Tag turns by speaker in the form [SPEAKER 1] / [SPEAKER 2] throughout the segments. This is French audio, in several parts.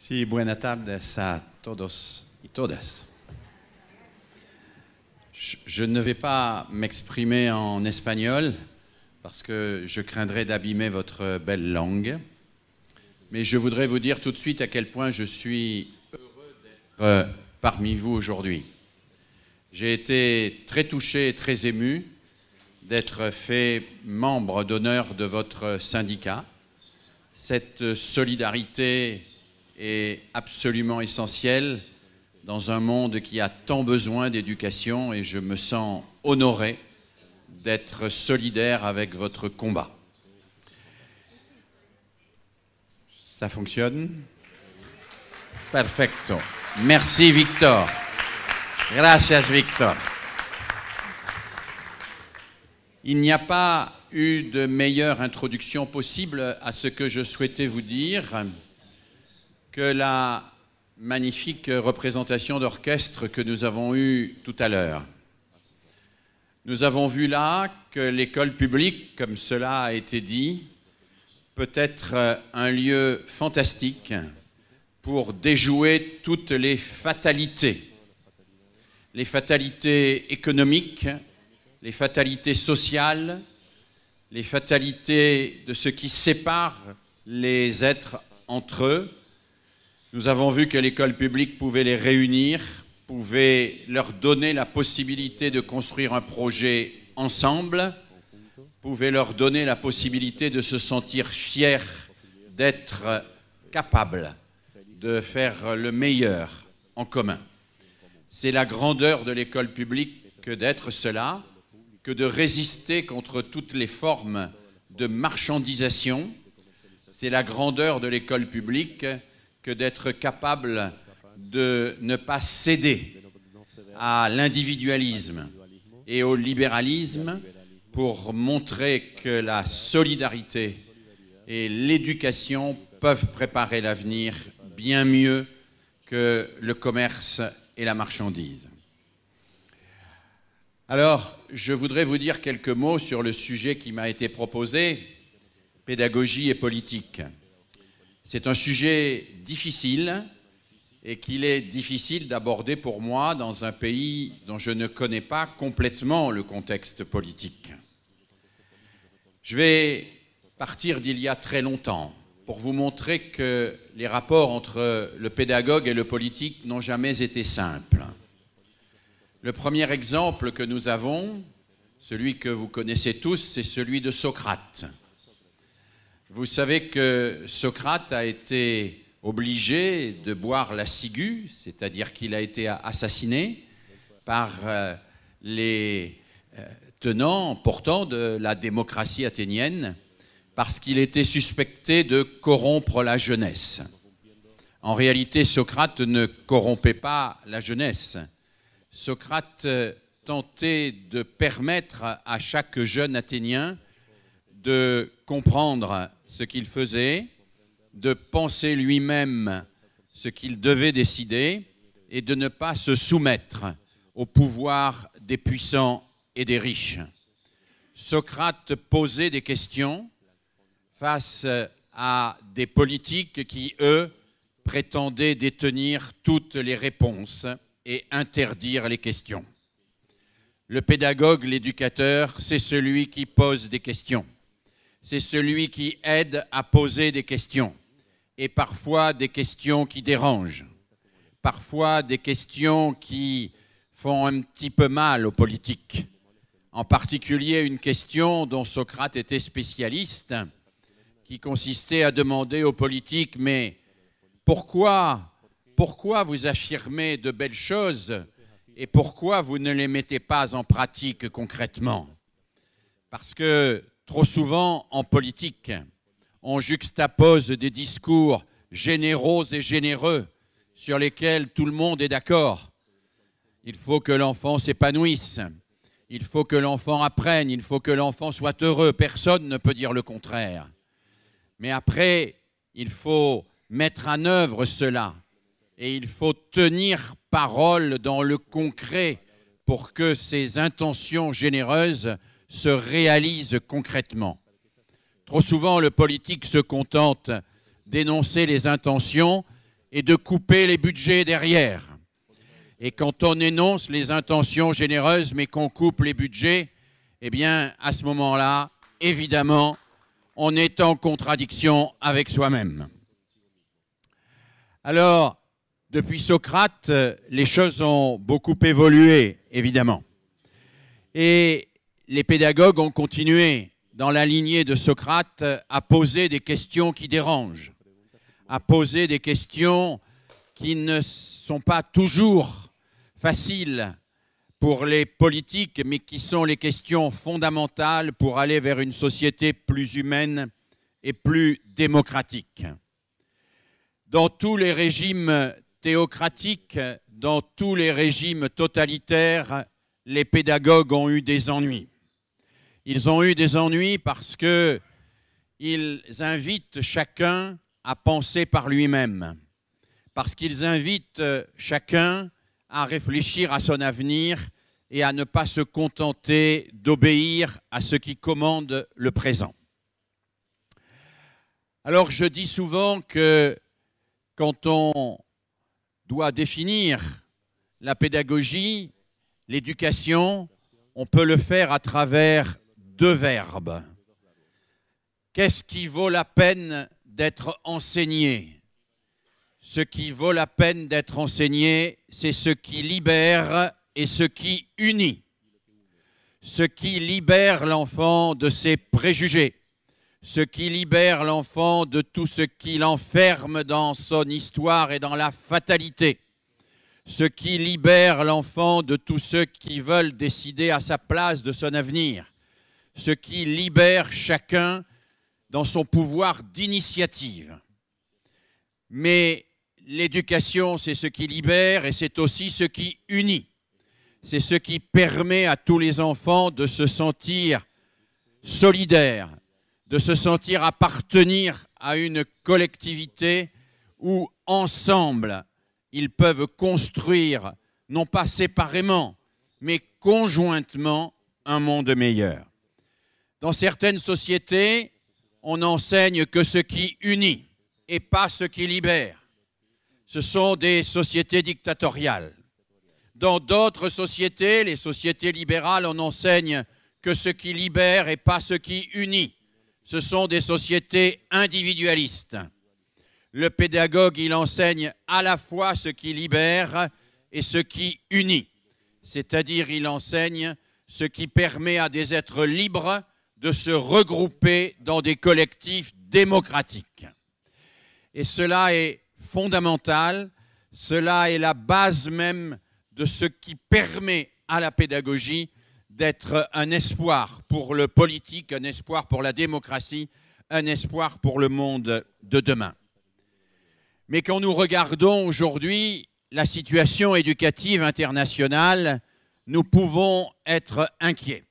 [SPEAKER 1] Sí, buenas tardes a todos y todas. Je ne vais pas m'exprimer en espagnol parce que je craindrais d'abîmer votre belle langue. Mais je voudrais vous dire tout de suite à quel point je suis heureux d'être parmi vous aujourd'hui. J'ai été très touché et très ému d'être fait membre d'honneur de votre syndicat. Cette solidarité est absolument essentielle dans un monde qui a tant besoin d'éducation et je me sens honoré d'être solidaire avec votre combat. Ça fonctionne? Perfecto. Merci Victor. Gracias Victor. Il n'y a pas eu de meilleure introduction possible à ce que je souhaitais vous dire que la magnifique représentation d'orchestre que nous avons eue tout à l'heure. Nous avons vu là que l'école publique, comme cela a été dit, peut être un lieu fantastique pour déjouer toutes les fatalités économiques, les fatalités sociales, les fatalités de ce qui sépare les êtres entre eux. Nous avons vu que l'école publique pouvait les réunir, pouvait leur donner la possibilité de construire un projet ensemble, pouvait leur donner la possibilité de se sentir fiers d'être capables de faire le meilleur en commun. C'est la grandeur de l'école publique que d'être cela, que de résister contre toutes les formes de marchandisation. C'est la grandeur de l'école publique que d'être capable de ne pas céder à l'individualisme et au libéralisme pour montrer que la solidarité et l'éducation peuvent préparer l'avenir bien mieux que le commerce et la marchandise. Alors, je voudrais vous dire quelques mots sur le sujet qui m'a été proposé, pédagogie et politique. C'est un sujet difficile et qu'il est difficile d'aborder pour moi dans un pays dont je ne connais pas complètement le contexte politique. Je vais partir d'il y a très longtemps pour vous montrer que les rapports entre le pédagogue et le politique n'ont jamais été simples. Le premier exemple que nous avons, celui que vous connaissez tous, c'est celui de Socrate. Vous savez que Socrate a été obligé de boire la ciguë, c'est-à-dire qu'il a été assassiné par les tenants portants de la démocratie athénienne parce qu'il était suspecté de corrompre la jeunesse. En réalité, Socrate ne corrompait pas la jeunesse. Socrate tentait de permettre à chaque jeune athénien de comprendre ce qu'il faisait, de penser lui-même ce qu'il devait décider et de ne pas se soumettre au pouvoir des puissants et des riches. Socrate posait des questions face à des politiques qui, eux, prétendaient détenir toutes les réponses et interdire les questions. Le pédagogue, l'éducateur, c'est celui qui pose des questions. C'est celui qui aide à poser des questions, et parfois des questions qui dérangent, parfois des questions qui font un petit peu mal aux politiques. En particulier une question dont Socrate était spécialiste, qui consistait à demander aux politiques « mais pourquoi vous affirmez de belles choses et pourquoi vous ne les mettez pas en pratique concrètement ?» Parce que trop souvent, en politique, on juxtapose des discours généraux et généreux sur lesquels tout le monde est d'accord. Il faut que l'enfant s'épanouisse, il faut que l'enfant apprenne, il faut que l'enfant soit heureux. Personne ne peut dire le contraire. Mais après, il faut mettre en œuvre cela et il faut tenir parole dans le concret pour que ces intentions généreuses se réalisent concrètement. Trop souvent, le politique se contente d'énoncer les intentions et de couper les budgets derrière. Et quand on énonce les intentions généreuses mais qu'on coupe les budgets, eh bien, à ce moment-là, évidemment, on est en contradiction avec soi-même. Alors, depuis Socrate, les choses ont beaucoup évolué, évidemment. Et les pédagogues ont continué, dans la lignée de Socrate, à poser des questions qui dérangent, à poser des questions qui ne sont pas toujours faciles pour les politiques, mais qui sont les questions fondamentales pour aller vers une société plus humaine et plus démocratique. Dans tous les régimes théocratiques, dans tous les régimes totalitaires, les pédagogues ont eu des ennuis. Ils ont eu des ennuis parce qu'ils invitent chacun à penser par lui-même, parce qu'ils invitent chacun à réfléchir à son avenir et à ne pas se contenter d'obéir à ce qui commande le présent. Alors je dis souvent que quand on doit définir la pédagogie, l'éducation, on peut le faire à travers deux verbes. Qu'est-ce qui vaut la peine d'être enseigné? Ce qui vaut la peine d'être enseigné, c'est ce qui libère et ce qui unit. Ce qui libère l'enfant de ses préjugés. Ce qui libère l'enfant de tout ce qui l'enferme dans son histoire et dans la fatalité. Ce qui libère l'enfant de tous ceux qui veulent décider à sa place de son avenir. Ce qui libère chacun dans son pouvoir d'initiative. Mais l'éducation, c'est ce qui libère et c'est aussi ce qui unit. C'est ce qui permet à tous les enfants de se sentir solidaires, de se sentir appartenir à une collectivité où, ensemble, ils peuvent construire, non pas séparément, mais conjointement, un monde meilleur. Dans certaines sociétés, on n'enseigne que ce qui unit et pas ce qui libère. Ce sont des sociétés dictatoriales. Dans d'autres sociétés, les sociétés libérales, on n'enseigne que ce qui libère et pas ce qui unit. Ce sont des sociétés individualistes. Le pédagogue, il enseigne à la fois ce qui libère et ce qui unit. C'est-à-dire, il enseigne ce qui permet à des êtres libres de se regrouper dans des collectifs démocratiques. Et cela est fondamental, cela est la base même de ce qui permet à la pédagogie d'être un espoir pour le politique, un espoir pour la démocratie, un espoir pour le monde de demain. Mais quand nous regardons aujourd'hui la situation éducative internationale, nous pouvons être inquiets.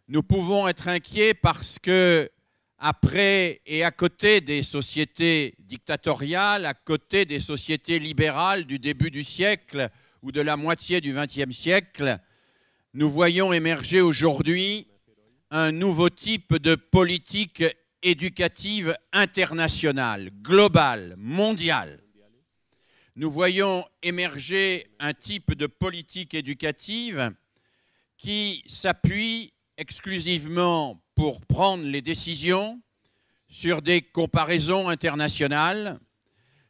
[SPEAKER 1] Nous pouvons être inquiets parce que, après et à côté des sociétés dictatoriales, à côté des sociétés libérales du début du siècle ou de la moitié du XXe siècle, nous voyons émerger aujourd'hui un nouveau type de politique éducative internationale, globale, mondiale. Nous voyons émerger un type de politique éducative qui s'appuie exclusivement pour prendre les décisions sur des comparaisons internationales,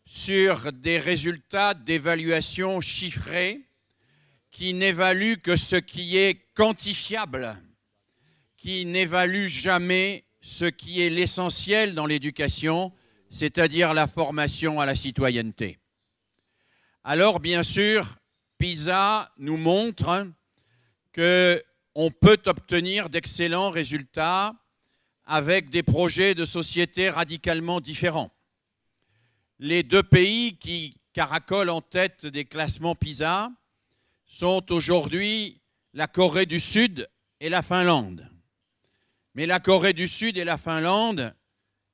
[SPEAKER 1] sur des résultats d'évaluation chiffrés qui n'évaluent que ce qui est quantifiable, qui n'évaluent jamais ce qui est l'essentiel dans l'éducation, c'est-à-dire la formation à la citoyenneté. Alors, bien sûr, PISA nous montre qu'on peut obtenir d'excellents résultats avec des projets de société radicalement différents. Les deux pays qui caracolent en tête des classements PISA sont aujourd'hui la Corée du Sud et la Finlande. Mais la Corée du Sud et la Finlande,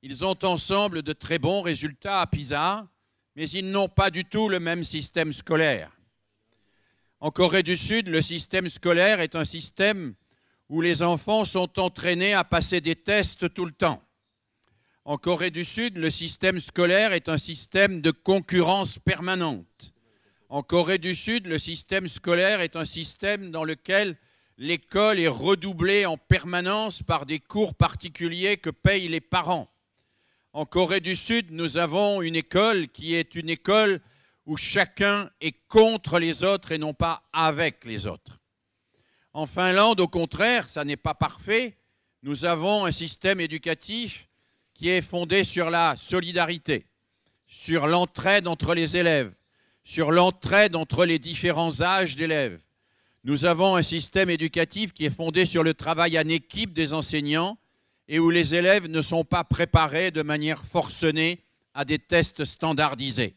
[SPEAKER 1] ils ont ensemble de très bons résultats à PISA, mais ils n'ont pas du tout le même système scolaire. En Corée du Sud, le système scolaire est un système où les enfants sont entraînés à passer des tests tout le temps. En Corée du Sud, le système scolaire est un système de concurrence permanente. En Corée du Sud, le système scolaire est un système dans lequel l'école est redoublée en permanence par des cours particuliers que payent les parents. En Corée du Sud, nous avons une école qui est une école où chacun est contre les autres et non pas avec les autres. En Finlande, au contraire, ça n'est pas parfait. Nous avons un système éducatif qui est fondé sur la solidarité, sur l'entraide entre les élèves, sur l'entraide entre les différents âges d'élèves. Nous avons un système éducatif qui est fondé sur le travail en équipe des enseignants et où les élèves ne sont pas préparés de manière forcenée à des tests standardisés.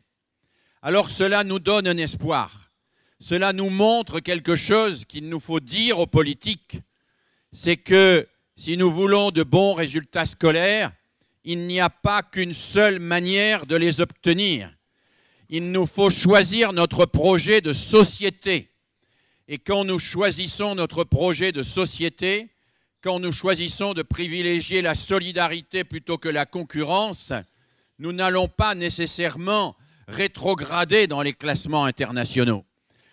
[SPEAKER 1] Alors cela nous donne un espoir. Cela nous montre quelque chose qu'il nous faut dire aux politiques, c'est que si nous voulons de bons résultats scolaires, il n'y a pas qu'une seule manière de les obtenir. Il nous faut choisir notre projet de société. Et quand nous choisissons notre projet de société, quand nous choisissons de privilégier la solidarité plutôt que la concurrence, nous n'allons pas nécessairement rétrograder dans les classements internationaux.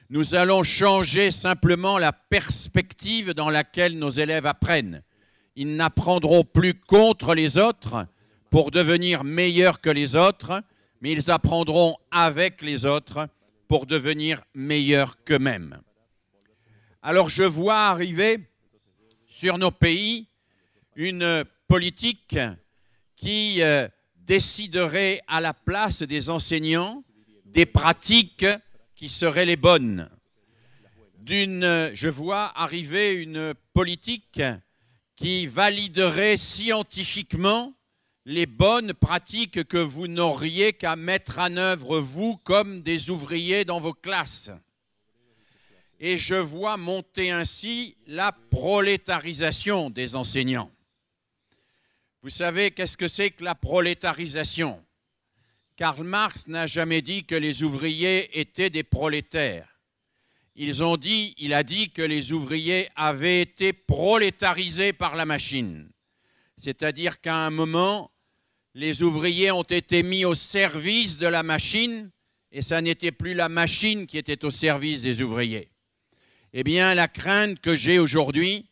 [SPEAKER 1] Nous allons changer simplement la perspective dans laquelle nos élèves apprennent. Ils n'apprendront plus contre les autres pour devenir meilleurs que les autres, mais ils apprendront avec les autres pour devenir meilleurs qu'eux-mêmes. Alors je vois arriver sur nos pays une politique qui déciderait à la place des enseignants des pratiques qui seraient les bonnes. Je vois arriver une politique qui validerait scientifiquement les bonnes pratiques que vous n'auriez qu'à mettre en œuvre, vous, comme des ouvriers dans vos classes. Et je vois monter ainsi la prolétarisation des enseignants. Vous savez, qu'est-ce que c'est que la prolétarisation? Karl Marx n'a jamais dit que les ouvriers étaient des prolétaires. Il a dit que les ouvriers avaient été prolétarisés par la machine. C'est-à-dire qu'à un moment, les ouvriers ont été mis au service de la machine et ça n'était plus la machine qui était au service des ouvriers. Eh bien, la crainte que j'ai aujourd'hui,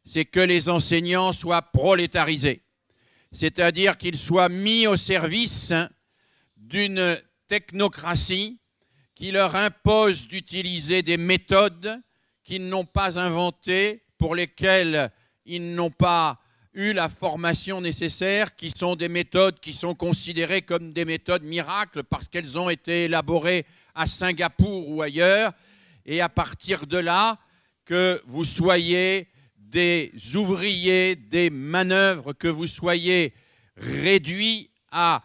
[SPEAKER 1] c'est que les enseignants soient prolétarisés. C'est-à-dire qu'ils soient mis au service d'une technocratie qui leur impose d'utiliser des méthodes qu'ils n'ont pas inventées, pour lesquelles ils n'ont pas eu la formation nécessaire, qui sont des méthodes qui sont considérées comme des méthodes miracles parce qu'elles ont été élaborées à Singapour ou ailleurs, et à partir de là, que vous soyez des ouvriers, des manœuvres, que vous soyez réduits à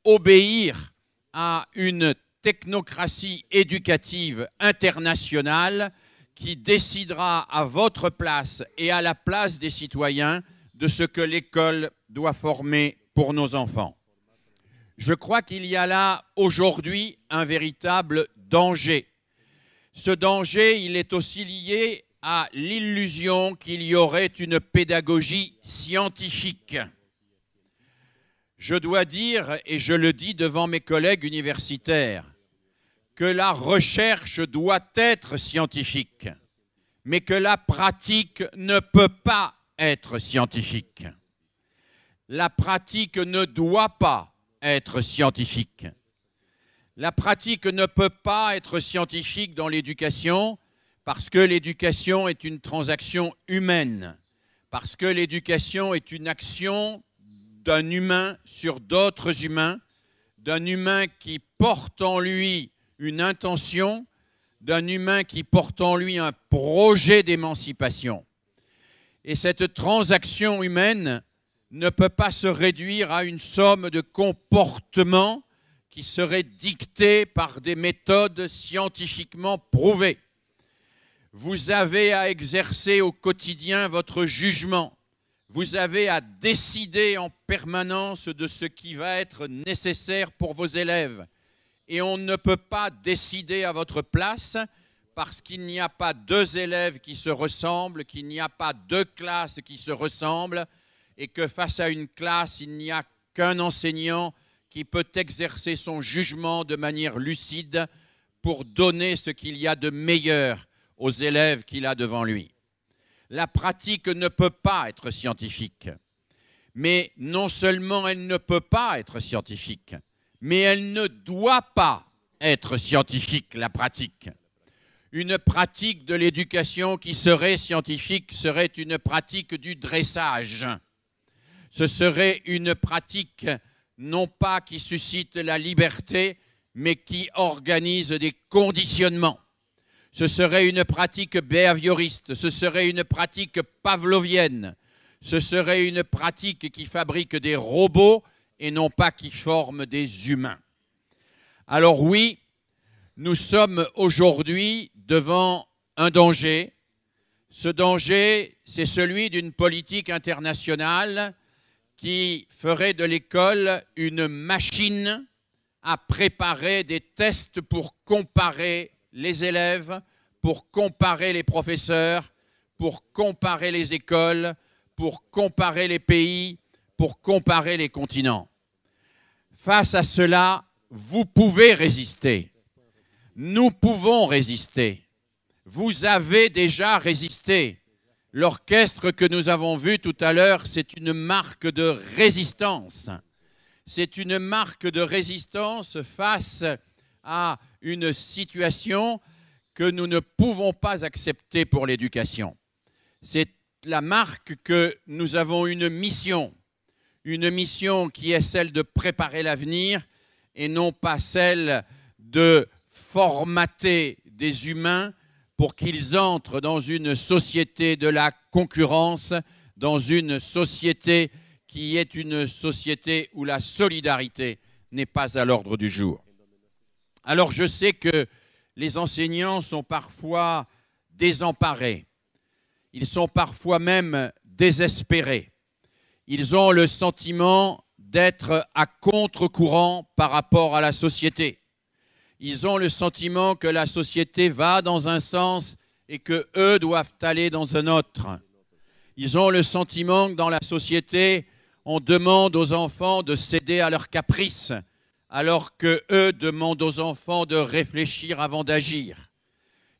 [SPEAKER 1] obéir à une technocratie éducative internationale qui décidera à votre place et à la place des citoyens de ce que l'école doit former pour nos enfants. Je crois qu'il y a là aujourd'hui un véritable danger. Ce danger, il est aussi lié à l'illusion qu'il y aurait une pédagogie scientifique. Je dois dire, et je le dis devant mes collègues universitaires, que la recherche doit être scientifique, mais que la pratique ne peut pas être scientifique. La pratique ne doit pas être scientifique. La pratique ne peut pas être scientifique dans l'éducation parce que l'éducation est une transaction humaine, parce que l'éducation est une action d'un humain sur d'autres humains, d'un humain qui porte en lui une intention, d'un humain qui porte en lui un projet d'émancipation. Et cette transaction humaine ne peut pas se réduire à une somme de comportements qui seraient dictés par des méthodes scientifiquement prouvées. Vous avez à exercer au quotidien votre jugement. Vous avez à décider en permanence de ce qui va être nécessaire pour vos élèves. Et on ne peut pas décider à votre place parce qu'il n'y a pas deux élèves qui se ressemblent, qu'il n'y a pas deux classes qui se ressemblent et que face à une classe, il n'y a qu'un enseignant qui peut exercer son jugement de manière lucide pour donner ce qu'il y a de meilleur aux élèves qu'il a devant lui. La pratique ne peut pas être scientifique, mais non seulement elle ne peut pas être scientifique, mais elle ne doit pas être scientifique, la pratique. Une pratique de l'éducation qui serait scientifique serait une pratique du dressage. Ce serait une pratique non pas qui suscite la liberté, mais qui organise des conditionnements. Ce serait une pratique behavioriste, ce serait une pratique pavlovienne, ce serait une pratique qui fabrique des robots et non pas qui forme des humains. Alors oui, nous sommes aujourd'hui devant un danger. Ce danger, c'est celui d'une politique internationale qui ferait de l'école une machine à préparer des tests pour comparer les élèves, pour comparer les professeurs, pour comparer les écoles, pour comparer les pays, pour comparer les continents. Face à cela, vous pouvez résister. Nous pouvons résister. Vous avez déjà résisté. L'orchestre que nous avons vu tout à l'heure, c'est une marque de résistance. C'est une marque de résistance face à une situation que nous ne pouvons pas accepter pour l'éducation. C'est la marque que nous avons une mission qui est celle de préparer l'avenir et non pas celle de formater des humains pour qu'ils entrent dans une société de la concurrence, dans une société qui est une société où la solidarité n'est pas à l'ordre du jour. Alors je sais que les enseignants sont parfois désemparés, ils sont parfois même désespérés. Ils ont le sentiment d'être à contre-courant par rapport à la société. Ils ont le sentiment que la société va dans un sens et qu'eux doivent aller dans un autre. Ils ont le sentiment que dans la société, on demande aux enfants de céder à leurs caprices, alors qu'eux demandent aux enfants de réfléchir avant d'agir.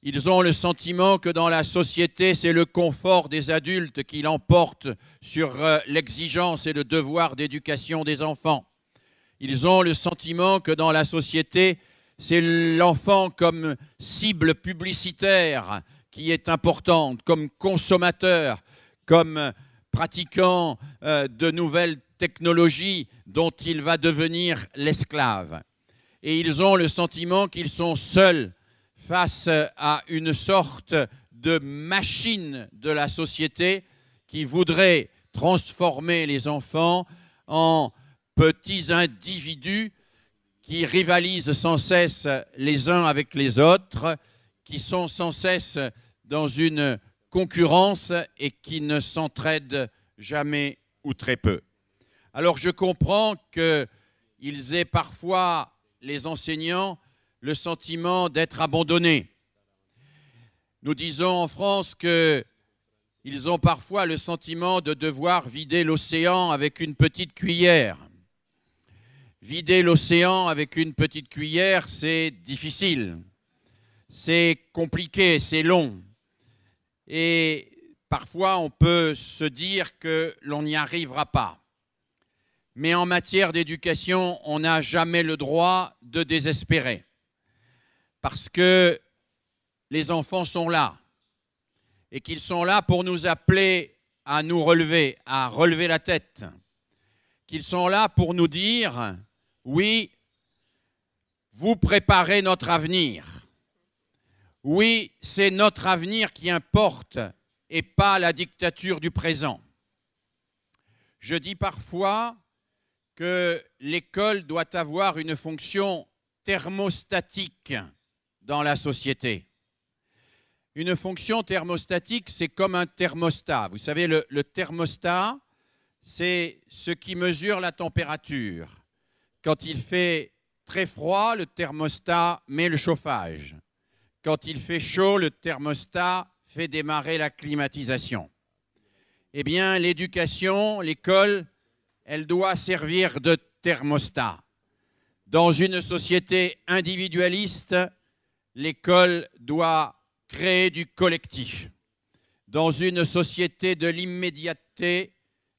[SPEAKER 1] Ils ont le sentiment que dans la société, c'est le confort des adultes qui l'emporte sur l'exigence et le devoir d'éducation des enfants. Ils ont le sentiment que dans la société, c'est l'enfant comme cible publicitaire qui est importante, comme consommateur, comme pratiquant de nouvelles technologies dont il va devenir l'esclave. Et ils ont le sentiment qu'ils sont seuls face à une sorte de machine de la société qui voudrait transformer les enfants en petits individus qui rivalisent sans cesse les uns avec les autres, qui sont sans cesse dans une concurrence et qui ne s'entraident jamais ou très peu. Alors je comprends qu'ils aient parfois, les enseignants, le sentiment d'être abandonnés. Nous disons en France qu'ils ont parfois le sentiment de devoir vider l'océan avec une petite cuillère. Vider l'océan avec une petite cuillère, c'est difficile, c'est compliqué, c'est long. Et parfois, on peut se dire que l'on n'y arrivera pas. Mais en matière d'éducation, on n'a jamais le droit de désespérer. Parce que les enfants sont là. Et qu'ils sont là pour nous appeler à nous relever, à relever la tête. Qu'ils sont là pour nous dire... Oui, vous préparez notre avenir. Oui, c'est notre avenir qui importe et pas la dictature du présent. Je dis parfois que l'école doit avoir une fonction thermostatique dans la société. Une fonction thermostatique, c'est comme un thermostat. Vous savez, le thermostat, c'est ce qui mesure la température. Quand il fait très froid, le thermostat met le chauffage. Quand il fait chaud, le thermostat fait démarrer la climatisation. Eh bien, l'éducation, l'école, elle doit servir de thermostat. Dans une société individualiste, l'école doit créer du collectif. Dans une société de l'immédiateté,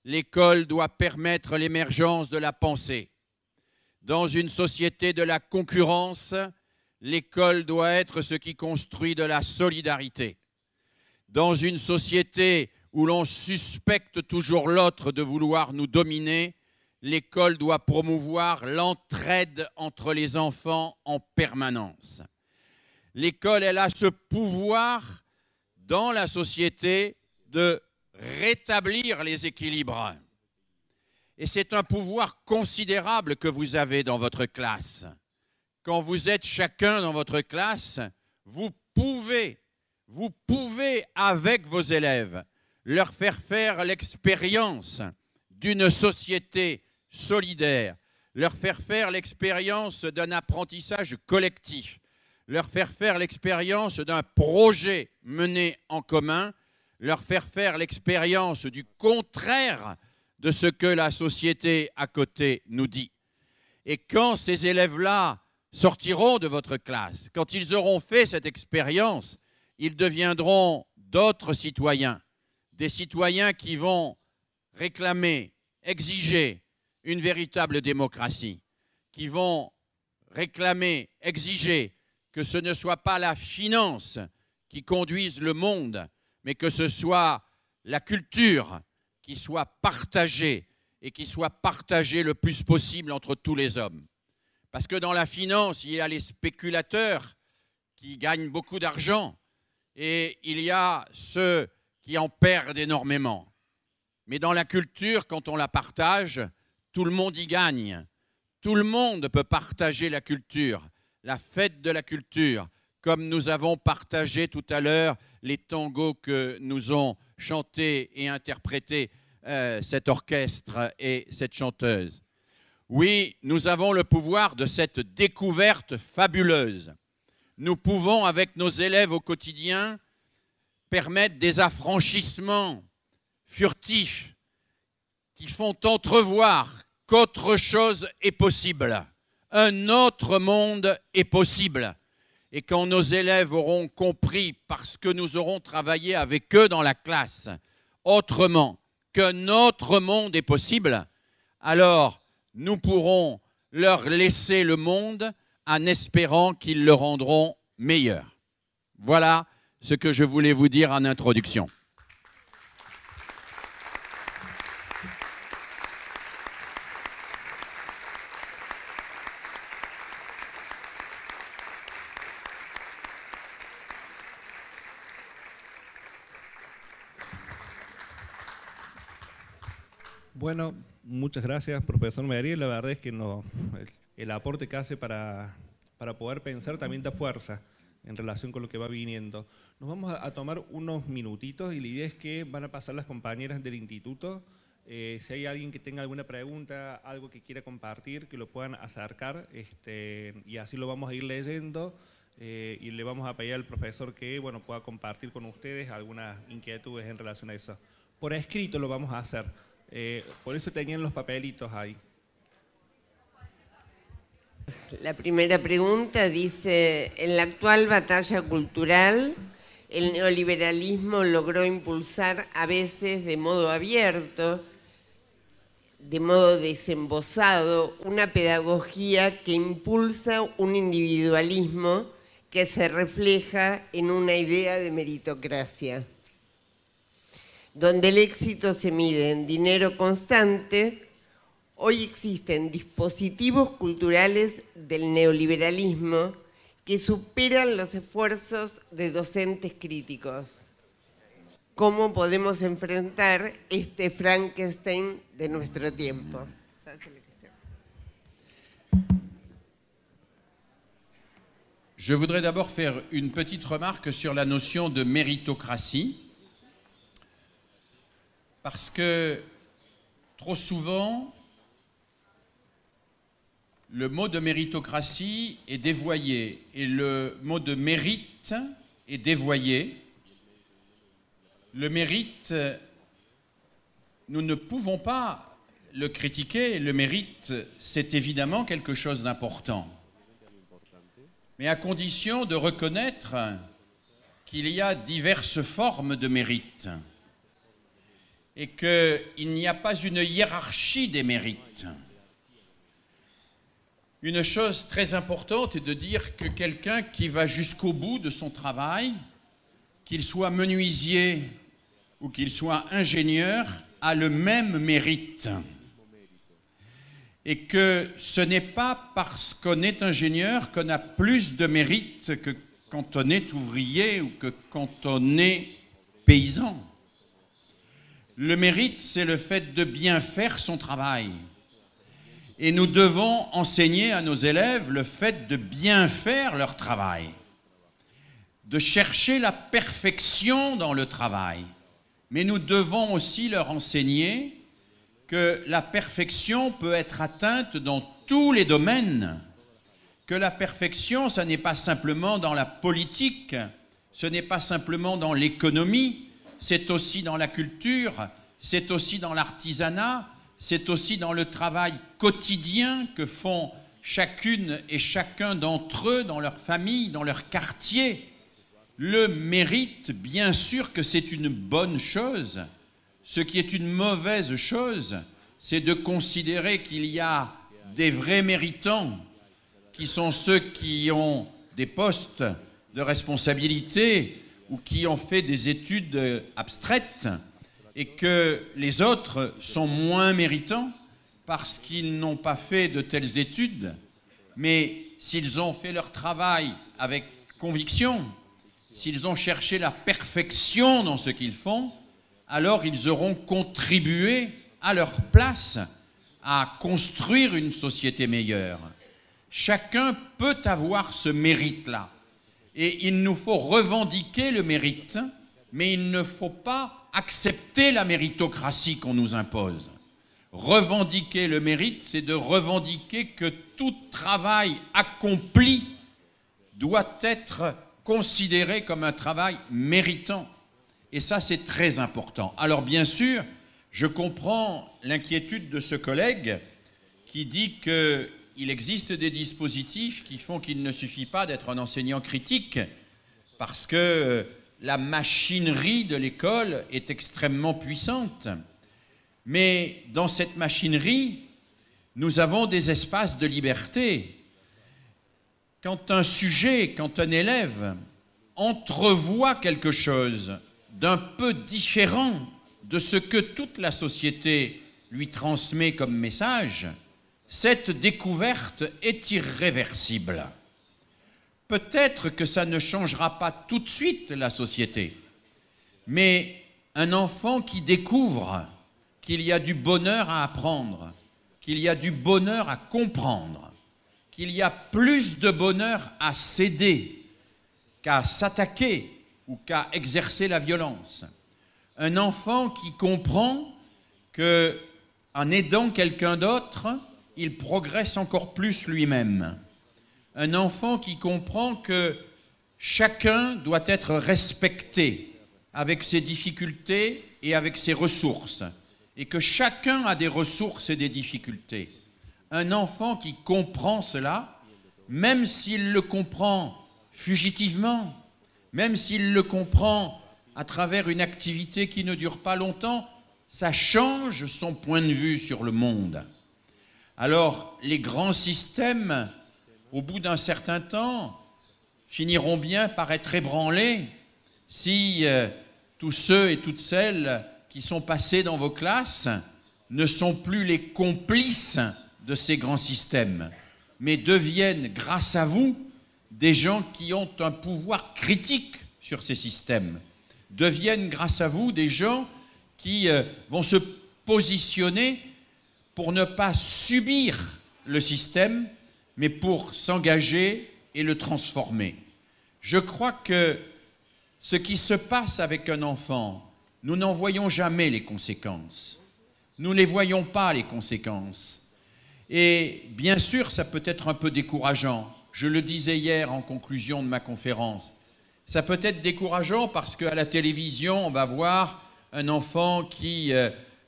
[SPEAKER 1] l'école doit permettre l'émergence de la pensée. Dans une société de la concurrence, l'école doit être ce qui construit de la solidarité. Dans une société où l'on suspecte toujours l'autre de vouloir nous dominer, l'école doit promouvoir l'entraide entre les enfants en permanence. L'école, elle a ce pouvoir dans la société de rétablir les équilibres. Et c'est un pouvoir considérable que vous avez dans votre classe. Quand vous êtes chacun dans votre classe, vous pouvez, avec vos élèves, leur faire l'expérience d'une société solidaire, leur faire l'expérience d'un apprentissage collectif, leur faire l'expérience d'un projet mené en commun, leur faire l'expérience du contraire de ce que la société à côté nous dit. Et quand ces élèves-là sortiront de votre classe, quand ils auront fait cette expérience, ils deviendront d'autres citoyens, des citoyens qui vont réclamer, exiger une véritable démocratie, qui vont réclamer, exiger que ce ne soit pas la finance qui conduise le monde, mais que ce soit la culture qui soit partagée et qui soit partagée le plus possible entre tous les hommes. Parce que dans la finance, il y a les spéculateurs qui gagnent beaucoup d'argent et il y a ceux qui en perdent énormément. Mais dans la culture, quand on la partage, tout le monde y gagne. Tout le monde peut partager la culture, la fête de la culture, comme nous avons partagé tout à l'heure les tangos que nous ont chantés et interprétés cet orchestre et cette chanteuse. Oui, nous avons le pouvoir de cette découverte fabuleuse. Nous pouvons, avec nos élèves au quotidien, permettre des affranchissements furtifs qui font entrevoir qu'autre chose est possible. Un autre monde est possible. Et quand nos élèves auront compris, parce que nous aurons travaillé avec eux dans la classe, autrement, qu'un autre monde est possible, alors nous pourrons leur laisser le monde en espérant qu'ils le rendront meilleur. Voilà ce que je voulais vous dire en introduction.
[SPEAKER 2] Bueno, muchas gracias, profesor Meriel. La verdad es que el aporte que hace para poder pensar también da fuerza en relación con lo que va viniendo. Nos vamos a tomar unos minutitos y la idea es que van a pasar las compañeras del instituto. Si hay alguien que tenga alguna pregunta, algo que quiera compartir, que lo puedan acercar y así lo vamos a ir leyendo y le vamos a pedir al profesor que pueda compartir con ustedes algunas inquietudes en relación a eso. Por escrito lo vamos a hacer. Por eso tenían los papelitos ahí.
[SPEAKER 3] La primera pregunta dice, en la actual batalla cultural, el neoliberalismo logró impulsar a veces de modo abierto, de modo desembosado, una pedagogía que impulsa un individualismo que se refleja en una idea de meritocracia, donde el éxito se mide en dinero constante. Hoy existen dispositivos culturales del neoliberalismo que superan los esfuerzos de docentes críticos. ¿Cómo podemos enfrentar este Frankenstein de nuestro tiempo?
[SPEAKER 1] Je voudrais d'abord faire une petite remarque sur la notion de méritocratie, parce que trop souvent, le mot de méritocratie est dévoyé et le mot de mérite est dévoyé. Le mérite, nous ne pouvons pas le critiquer, le mérite, c'est évidemment quelque chose d'important. Mais à condition de reconnaître qu'il y a diverses formes de mérite et qu'il n'y a pas une hiérarchie des mérites. Une chose très importante est de dire que quelqu'un qui va jusqu'au bout de son travail, qu'il soit menuisier ou qu'il soit ingénieur, a le même mérite. Et que ce n'est pas parce qu'on est ingénieur qu'on a plus de mérite que quand on est ouvrier ou que quand on est paysan. Le mérite, c'est le fait de bien faire son travail. Et nous devons enseigner à nos élèves le fait de bien faire leur travail, de chercher la perfection dans le travail. Mais nous devons aussi leur enseigner que la perfection peut être atteinte dans tous les domaines, que la perfection, ce n'est pas simplement dans la politique, ce n'est pas simplement dans l'économie, c'est aussi dans la culture, c'est aussi dans l'artisanat, c'est aussi dans le travail quotidien que font chacune et chacun d'entre eux, dans leur famille, dans leur quartier. Le mérite, bien sûr que c'est une bonne chose. Ce qui est une mauvaise chose, c'est de considérer qu'il y a des vrais méritants, qui sont ceux qui ont des postes de responsabilité ou qui ont fait des études abstraites, et que les autres sont moins méritants parce qu'ils n'ont pas fait de telles études. Mais s'ils ont fait leur travail avec conviction, s'ils ont cherché la perfection dans ce qu'ils font, alors ils auront contribué à leur place à construire une société meilleure. Chacun peut avoir ce mérite-là. Et il nous faut revendiquer le mérite, mais il ne faut pas accepter la méritocratie qu'on nous impose. Revendiquer le mérite, c'est de revendiquer que tout travail accompli doit être considéré comme un travail méritant. Et ça, c'est très important. Alors bien sûr, je comprends l'inquiétude de ce collègue qui dit qu'il existe des dispositifs qui font qu'il ne suffit pas d'être un enseignant critique parce que la machinerie de l'école est extrêmement puissante. Mais dans cette machinerie, nous avons des espaces de liberté. Quand un sujet, quand un élève entrevoit quelque chose d'un peu différent de ce que toute la société lui transmet comme message, cette découverte est irréversible. Peut-être que ça ne changera pas tout de suite la société, mais un enfant qui découvre qu'il y a du bonheur à apprendre, qu'il y a du bonheur à comprendre, qu'il y a plus de bonheur à céder qu'à s'attaquer ou qu'à exercer la violence. Un enfant qui comprend qu'en aidant quelqu'un d'autre, il progresse encore plus lui-même. Un enfant qui comprend que chacun doit être respecté avec ses difficultés et avec ses ressources, et que chacun a des ressources et des difficultés. Un enfant qui comprend cela, même s'il le comprend fugitivement, même s'il le comprend à travers une activité qui ne dure pas longtemps, ça change son point de vue sur le monde. Alors, les grands systèmes, au bout d'un certain temps, finiront bien par être ébranlés si tous ceux et toutes celles qui sont passés dans vos classes ne sont plus les complices de ces grands systèmes, mais deviennent, grâce à vous, des gens qui ont un pouvoir critique sur ces systèmes, deviennent, grâce à vous, des gens qui vont se positionner pour ne pas subir le système, mais pour s'engager et le transformer. Je crois que ce qui se passe avec un enfant, nous n'en voyons jamais les conséquences. Nous ne les voyons pas, les conséquences. Et bien sûr, ça peut être un peu décourageant. Je le disais hier en conclusion de ma conférence. Ça peut être décourageant parce qu'à la télévision, on va voir un enfant qui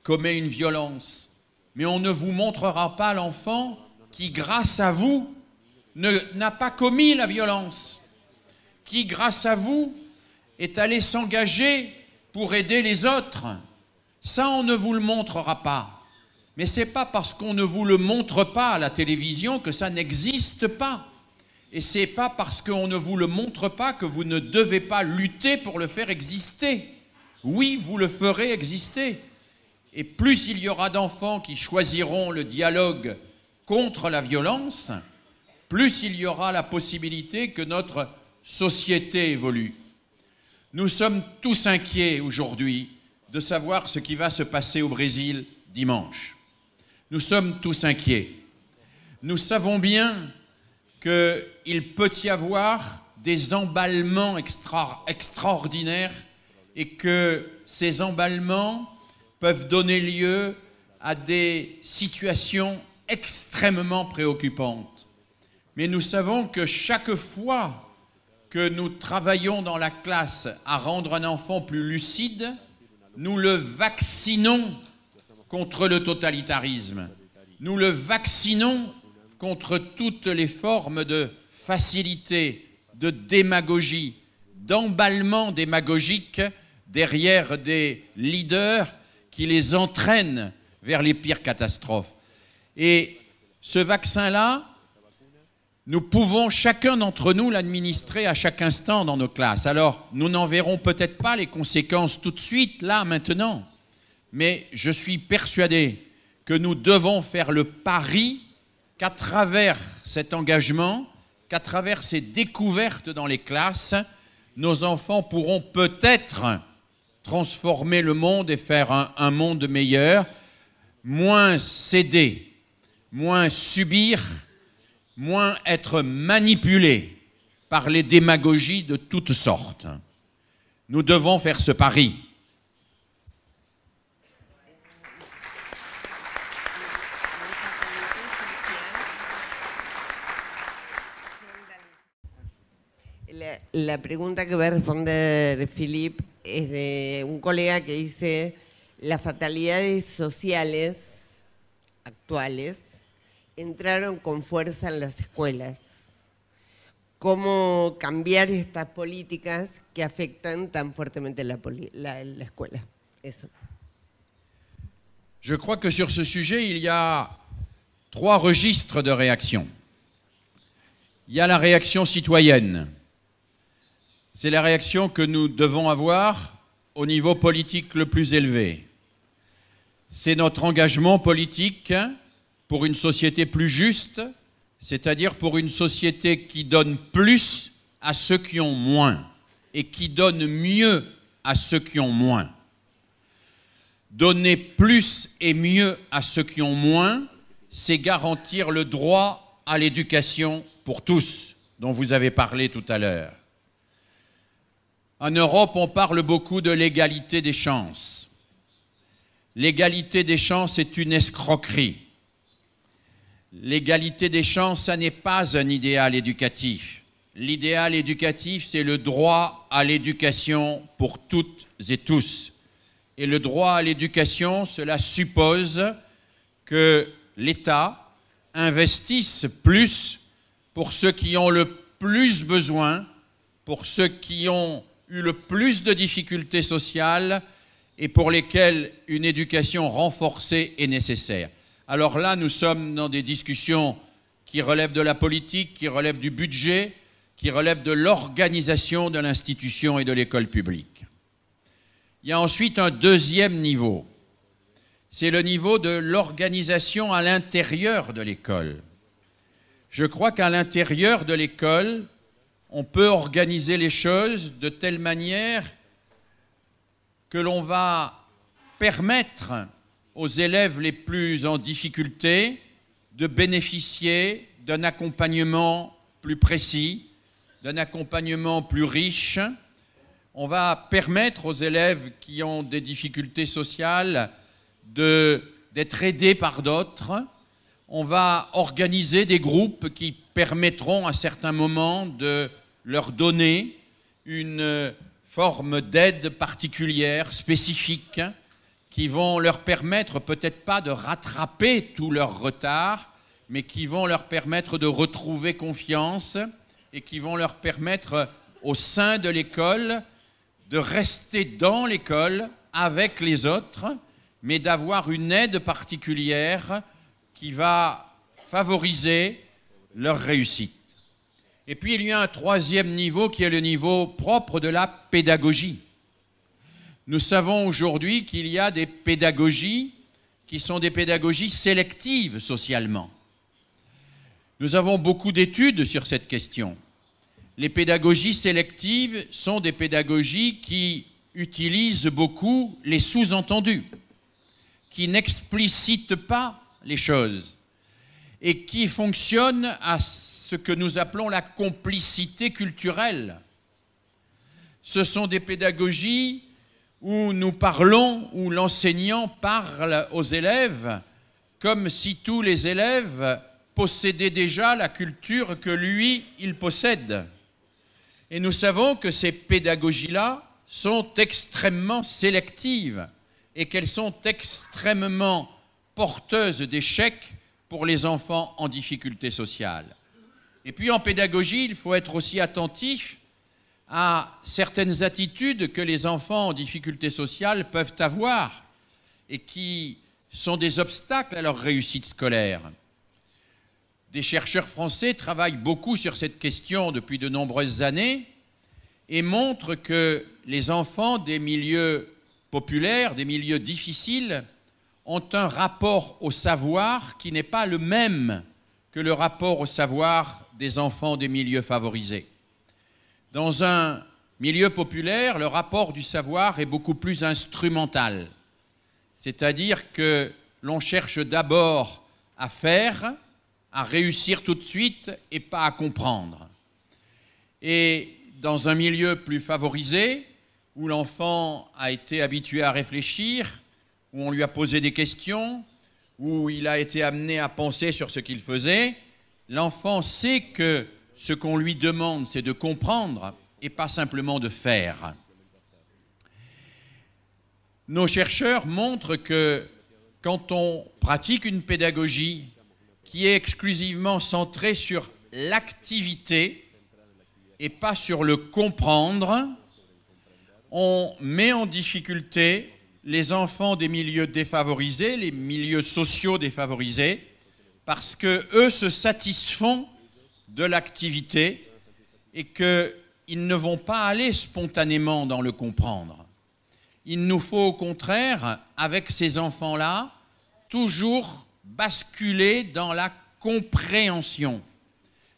[SPEAKER 1] commet une violence. mais on ne vous montrera pas l'enfant qui, grâce à vous, n'a pas commis la violence, qui, grâce à vous, est allé s'engager pour aider les autres. Ça, on ne vous le montrera pas. Mais ce n'est pas parce qu'on ne vous le montre pas à la télévision que ça n'existe pas. Et ce n'est pas parce qu'on ne vous le montre pas que vous ne devez pas lutter pour le faire exister. Oui, vous le ferez exister. Et plus il y aura d'enfants qui choisiront le dialogue contre la violence, plus il y aura la possibilité que notre société évolue. Nous sommes tous inquiets aujourd'hui de savoir ce qui va se passer au Brésil dimanche. Nous sommes tous inquiets. Nous savons bien qu'il peut y avoir des emballements extraordinaires et que ces emballements peuvent donner lieu à des situations extrêmement préoccupantes. Mais nous savons que chaque fois que nous travaillons dans la classe à rendre un enfant plus lucide, nous le vaccinons contre le totalitarisme. Nous le vaccinons contre toutes les formes de facilité, de démagogie, d'emballement démagogique derrière des leaders qui les entraînent vers les pires catastrophes. Et ce vaccin-là, nous pouvons chacun d'entre nous l'administrer à chaque instant dans nos classes. Alors, nous n'en verrons peut-être pas les conséquences tout de suite, là, maintenant. Mais je suis persuadé que nous devons faire le pari qu'à travers cet engagement, qu'à travers ces découvertes dans les classes, nos enfants pourront peut-être transformer le monde et faire un monde meilleur, moins céder, moins subir, moins être manipulés par les démagogies de toutes sortes. Nous devons faire ce pari.
[SPEAKER 3] La pregunta que va a responder Philippe es de un colega que dice: las fatalidades sociales actuales entraron con fuerza en las escuelas. ¿Cómo cambiar estas políticas que afectan tan fuertemente la escuela? Eso.
[SPEAKER 1] Je crois que sur ce sujet, il y a 3 registres de réaction. Il y a la réaction citoyenne. C'est la réaction que nous devons avoir au niveau politique le plus élevé. C'est notre engagement politique pour une société plus juste, c'est-à-dire pour une société qui donne plus à ceux qui ont moins et qui donne mieux à ceux qui ont moins. Donner plus et mieux à ceux qui ont moins, c'est garantir le droit à l'éducation pour tous, dont vous avez parlé tout à l'heure. En Europe, on parle beaucoup de l'égalité des chances. L'égalité des chances est une escroquerie. L'égalité des chances, ça n'est pas un idéal éducatif. L'idéal éducatif, c'est le droit à l'éducation pour toutes et tous. Et le droit à l'éducation, cela suppose que l'État investisse plus pour ceux qui ont le plus besoin, pour ceux qui ont eu le plus de difficultés sociales et pour lesquels une éducation renforcée est nécessaire. Alors là, nous sommes dans des discussions qui relèvent de la politique, qui relèvent du budget, qui relèvent de l'organisation de l'institution et de l'école publique. Il y a ensuite un deuxième niveau. C'est le niveau de l'organisation à l'intérieur de l'école. Je crois qu'à l'intérieur de l'école, on peut organiser les choses de telle manière que l'on va permettre aux élèves les plus en difficulté de bénéficier d'un accompagnement plus précis, d'un accompagnement plus riche. On va permettre aux élèves qui ont des difficultés sociales d'être aidés par d'autres. On va organiser des groupes qui permettront à certains moments de leur donner une forme d'aide particulière, spécifique, qui vont leur permettre peut-être pas de rattraper tout leur retard, mais qui vont leur permettre de retrouver confiance et qui vont leur permettre au sein de l'école de rester dans l'école avec les autres, mais d'avoir une aide particulière qui va favoriser leur réussite. Et puis il y a un troisième niveau qui est le niveau propre de la pédagogie. Nous savons aujourd'hui qu'il y a des pédagogies qui sont des pédagogies sélectives socialement. Nous avons beaucoup d'études sur cette question. Les pédagogies sélectives sont des pédagogies qui utilisent beaucoup les sous-entendus, qui n'explicitent pas les choses et qui fonctionnent à ce que nous appelons la complicité culturelle. Ce sont des pédagogies où nous parlons, où l'enseignant parle aux élèves comme si tous les élèves possédaient déjà la culture que lui, il possède. Et nous savons que ces pédagogies-là sont extrêmement sélectives et qu'elles sont extrêmement porteuses d'échecs pour les enfants en difficulté sociale. Et puis en pédagogie, il faut être aussi attentif à certaines attitudes que les enfants en difficulté sociale peuvent avoir et qui sont des obstacles à leur réussite scolaire. Des chercheurs français travaillent beaucoup sur cette question depuis de nombreuses années et montrent que les enfants des milieux populaires, des milieux difficiles, ont un rapport au savoir qui n'est pas le même que le rapport au savoir des enfants des milieux favorisés. Dans un milieu populaire, le rapport du savoir est beaucoup plus instrumental, c'est-à-dire que l'on cherche d'abord à faire, à réussir tout de suite et pas à comprendre. Et dans un milieu plus favorisé, où l'enfant a été habitué à réfléchir, où on lui a posé des questions, où il a été amené à penser sur ce qu'il faisait, l'enfant sait que ce qu'on lui demande, c'est de comprendre et pas simplement de faire. Nos chercheurs montrent que quand on pratique une pédagogie qui est exclusivement centrée sur l'activité et pas sur le comprendre, on met en difficulté les enfants des milieux défavorisés, les milieux sociaux défavorisés, parce qu'eux se satisfont de l'activité et qu'ils ne vont pas aller spontanément dans le comprendre. Il nous faut au contraire, avec ces enfants-là, toujours basculer dans la compréhension.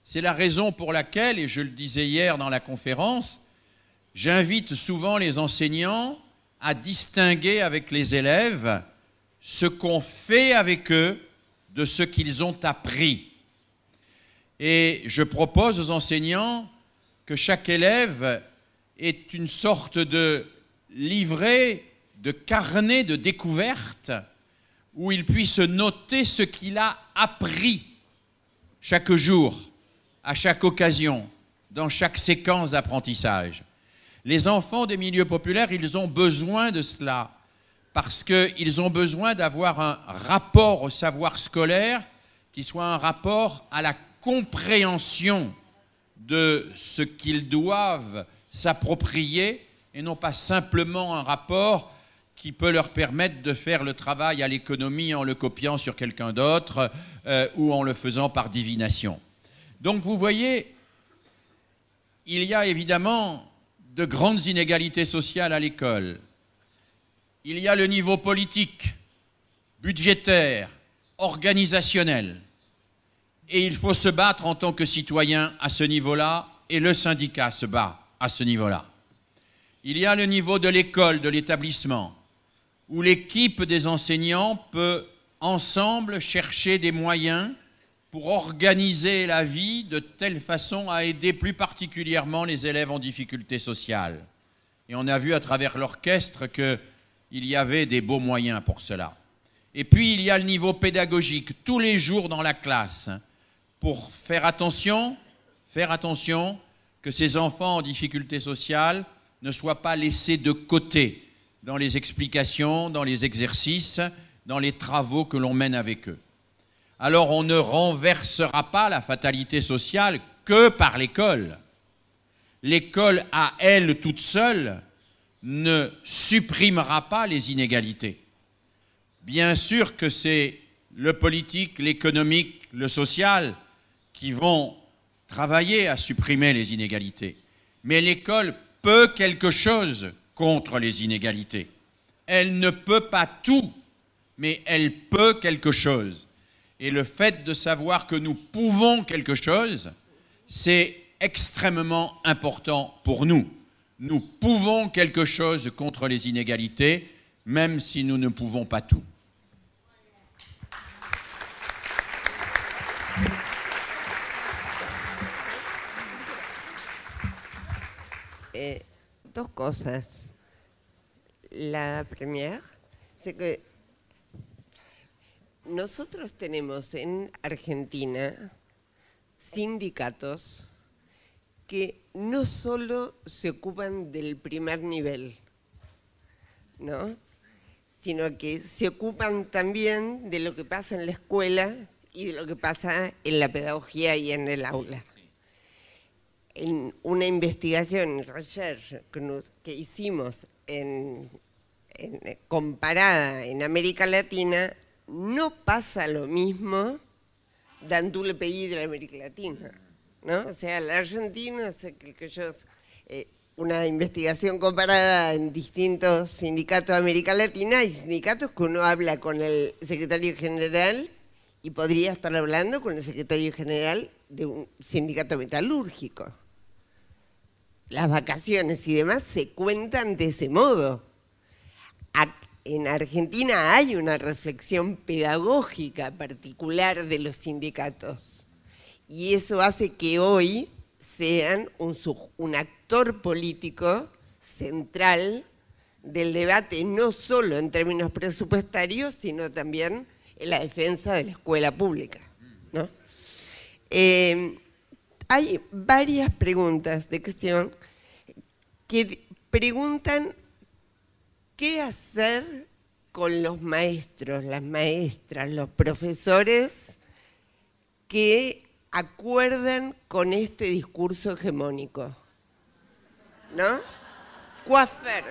[SPEAKER 1] C'est la raison pour laquelle, et je le disais hier dans la conférence, j'invite souvent les enseignants à distinguer avec les élèves ce qu'on fait avec eux de ce qu'ils ont appris. Et je propose aux enseignants que chaque élève ait une sorte de livret, de carnet de découverte où il puisse noter ce qu'il a appris chaque jour, à chaque occasion, dans chaque séquence d'apprentissage. Les enfants des milieux populaires, ils ont besoin de cela parce qu'ils ont besoin d'avoir un rapport au savoir scolaire qui soit un rapport à la compréhension de ce qu'ils doivent s'approprier et non pas simplement un rapport qui peut leur permettre de faire le travail à l'économie en le copiant sur quelqu'un d'autre ou en le faisant par divination. Donc vous voyez, il y a évidemment de grandes inégalités sociales à l'école. Il y a le niveau politique, budgétaire, organisationnel. Et il faut se battre en tant que citoyen à ce niveau-là, et le syndicat se bat à ce niveau-là. Il y a le niveau de l'école, de l'établissement, où l'équipe des enseignants peut ensemble chercher des moyens pour organiser la vie de telle façon à aider plus particulièrement les élèves en difficulté sociale. Et on a vu à travers l'orchestre qu'il y avait des beaux moyens pour cela. Et puis il y a le niveau pédagogique, tous les jours dans la classe, pour faire attention que ces enfants en difficulté sociale ne soient pas laissés de côté, dans les explications, dans les exercices, dans les travaux que l'on mène avec eux. Alors on ne renversera pas la fatalité sociale que par l'école. L'école, à elle toute seule, ne supprimera pas les inégalités. Bien sûr que c'est le politique, l'économique, le social qui vont travailler à supprimer les inégalités. Mais l'école peut quelque chose contre les inégalités. Elle ne peut pas tout, mais elle peut quelque chose. Et le fait de savoir que nous pouvons quelque chose, c'est extrêmement important pour nous. Nous pouvons quelque chose contre les inégalités, même si nous ne pouvons pas tout.
[SPEAKER 3] Dos cosas. La primera es que nosotros tenemos en Argentina sindicatos que no solo se ocupan del primer nivel, ¿no?, sino que se ocupan también de lo que pasa en la escuela y de lo que pasa en la pedagogía y en el aula. En una investigación, research, que hicimos comparada en América Latina, no pasa lo mismo dans tout le pays de l'Amérique latine, ¿no? O sea, la Argentina, una investigación comparada en distintos sindicatos de América Latina, hay sindicatos que uno habla con el secretario general y podría estar hablando con el secretario general de un sindicato metalúrgico. Las vacaciones y demás se cuentan de ese modo. En Argentina hay una reflexión pedagógica particular de los sindicatos y eso hace que hoy sean un actor político central del debate, no solo en términos presupuestarios, sino también en la defensa de la escuela pública, ¿no? Hay varias preguntas de cuestión que preguntan qué hacer con los maestros, las maestras, los profesores que acuerdan con este discurso hegemónico, ¿no? ¿Qué hacer?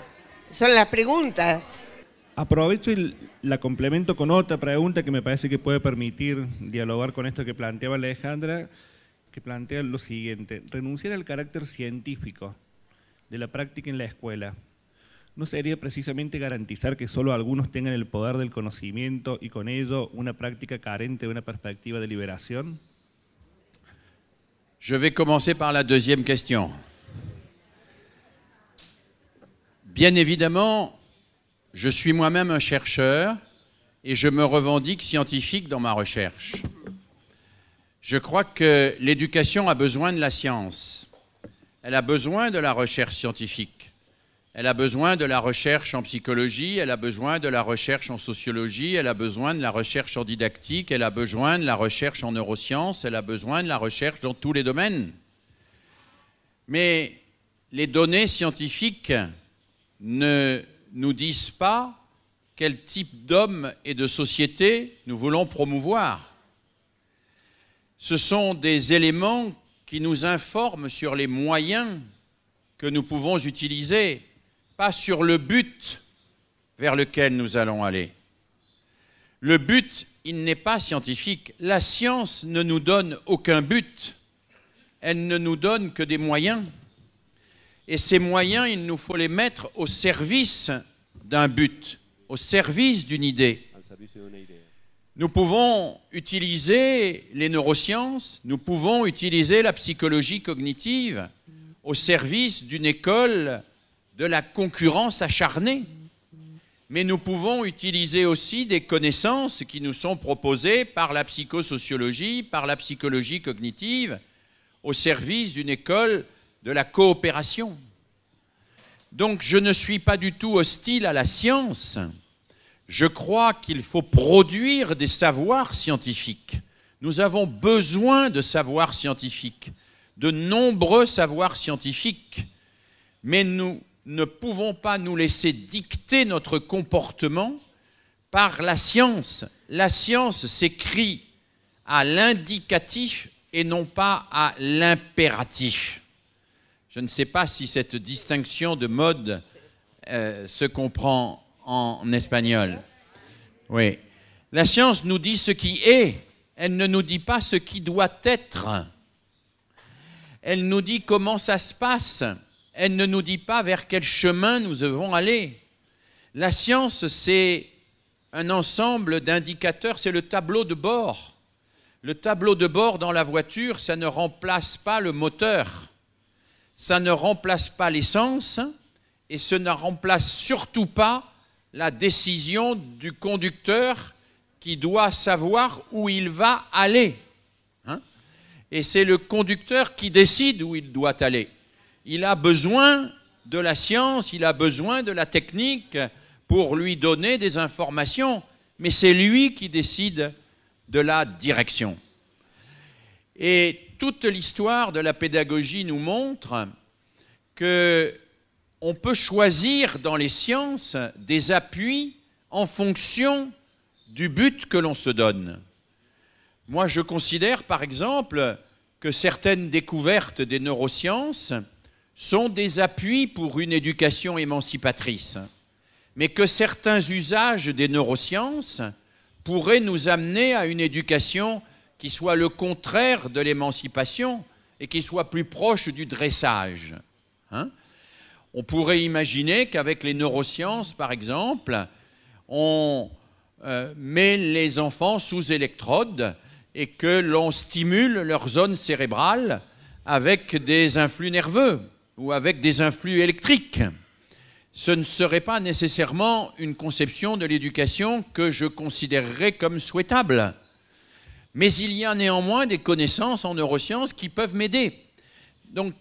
[SPEAKER 3] Son las preguntas.
[SPEAKER 2] Aprovecho y la complemento con otra pregunta que me parece que puede permitir dialogar con esto que planteaba Alejandra, que plantea lo siguiente: renunciar al carácter científico de la práctica en la escuela, ¿no sería precisamente garantizar que solo algunos tengan el poder del conocimiento y con ello una práctica carente de una perspectiva de liberación?
[SPEAKER 1] Je vais commencer par la deuxième question. Bien évidemment, je suis moi-même un chercheur et je me revendique scientifique dans ma recherche. Je crois que l'éducation a besoin de la science. Elle a besoin de la recherche scientifique. Elle a besoin de la recherche en psychologie, elle a besoin de la recherche en sociologie, elle a besoin de la recherche en didactique, elle a besoin de la recherche en neurosciences, elle a besoin de la recherche dans tous les domaines. Mais les données scientifiques ne nous disent pas quel type d'homme et de société nous voulons promouvoir. Ce sont des éléments qui nous informent sur les moyens que nous pouvons utiliser, pas sur le but vers lequel nous allons aller. Le but, il n'est pas scientifique. La science ne nous donne aucun but. Elle ne nous donne que des moyens. Et ces moyens, il nous faut les mettre au service d'un but, au service d'une idée. Nous pouvons utiliser les neurosciences, nous pouvons utiliser la psychologie cognitive au service d'une école de la concurrence acharnée. Mais nous pouvons utiliser aussi des connaissances qui nous sont proposées par la psychosociologie, par la psychologie cognitive, au service d'une école de la coopération. Donc je ne suis pas du tout hostile à la science. Je crois qu'il faut produire des savoirs scientifiques. Nous avons besoin de savoirs scientifiques, de nombreux savoirs scientifiques. Mais nous ne pouvons pas nous laisser dicter notre comportement par la science. La science s'écrit à l'indicatif et non pas à l'impératif. Je ne sais pas si cette distinction de mode se comprend en espagnol. Oui. La science nous dit ce qui est, elle ne nous dit pas ce qui doit être. Elle nous dit comment ça se passe, elle ne nous dit pas vers quel chemin nous devons aller. La science, c'est un ensemble d'indicateurs, c'est le tableau de bord. Le tableau de bord dans la voiture, ça ne remplace pas le moteur, ça ne remplace pas l'essence et ça ne remplace surtout pas la décision du conducteur qui doit savoir où il va aller. Et c'est le conducteur qui décide où il doit aller. Il a besoin de la science, il a besoin de la technique pour lui donner des informations, mais c'est lui qui décide de la direction. Et toute l'histoire de la pédagogie nous montre qu'on peut choisir dans les sciences des appuis en fonction du but que l'on se donne. Moi, je considère, par exemple, que certaines découvertes des neurosciences sont des appuis pour une éducation émancipatrice, mais que certains usages des neurosciences pourraient nous amener à une éducation qui soit le contraire de l'émancipation et qui soit plus proche du dressage. On pourrait imaginer qu'avec les neurosciences, par exemple, on met les enfants sous électrodes et que l'on stimule leur zone cérébrale avec des influx nerveux ou avec des influx électriques. Ce ne serait pas nécessairement une conception de l'éducation que je considérerais comme souhaitable. Mais il y a néanmoins des connaissances en neurosciences qui peuvent m'aider. Donc,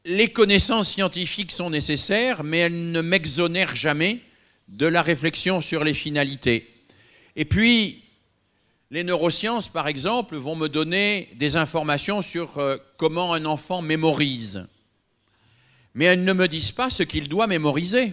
[SPEAKER 1] les connaissances scientifiques sont nécessaires, mais elles ne m'exonèrent jamais de la réflexion sur les finalités. Et puis, les neurosciences, par exemple, vont me donner des informations sur comment un enfant mémorise. Mais elles ne me disent pas ce qu'il doit mémoriser.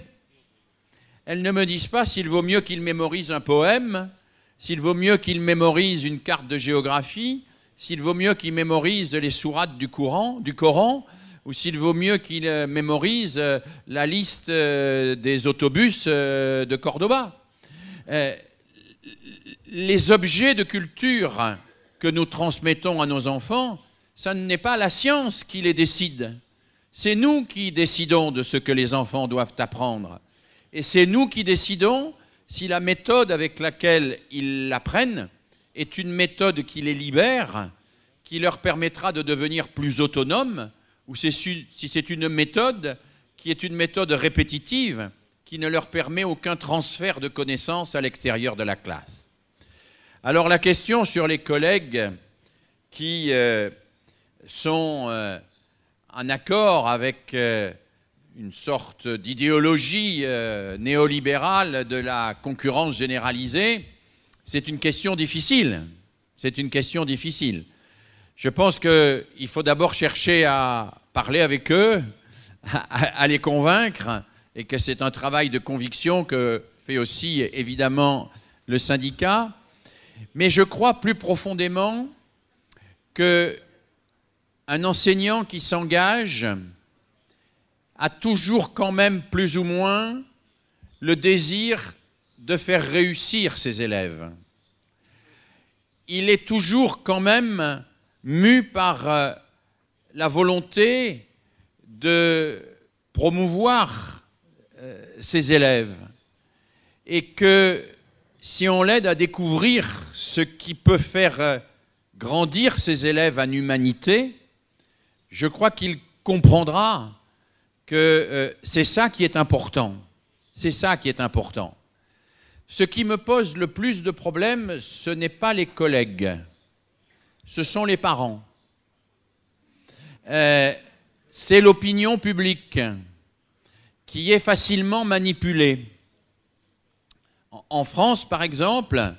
[SPEAKER 1] Elles ne me disent pas s'il vaut mieux qu'il mémorise un poème, s'il vaut mieux qu'il mémorise une carte de géographie, s'il vaut mieux qu'il mémorise les sourates du Coran, ou s'il vaut mieux qu'il mémorise la liste des autobus de Cordoba. Les objets de culture que nous transmettons à nos enfants, ça n'est pas la science qui les décide. C'est nous qui décidons de ce que les enfants doivent apprendre. Et c'est nous qui décidons si la méthode avec laquelle ils l'apprennent est une méthode qui les libère, qui leur permettra de devenir plus autonomes, ou si c'est une méthode qui est une méthode répétitive, qui ne leur permet aucun transfert de connaissances à l'extérieur de la classe. Alors la question sur les collègues qui sont en accord avec une sorte d'idéologie néolibérale de la concurrence généralisée, c'est une question difficile. C'est une question difficile. Je pense qu'il faut d'abord chercher à parler avec eux, à les convaincre, et que c'est un travail de conviction que fait aussi évidemment le syndicat. Mais je crois plus profondément qu'un enseignant qui s'engage a toujours quand même plus ou moins le désir de faire réussir ses élèves. Il est toujours quand même mu par la volonté de promouvoir ses élèves et que si on l'aide à découvrir ce qui peut faire grandir ses élèves en humanité, je crois qu'il comprendra que c'est ça qui est important. C'est ça qui est important. Ce qui me pose le plus de problèmes, ce n'est pas les collègues, ce sont les parents. C'est l'opinion publique qui est facilement manipulée. En France, par exemple,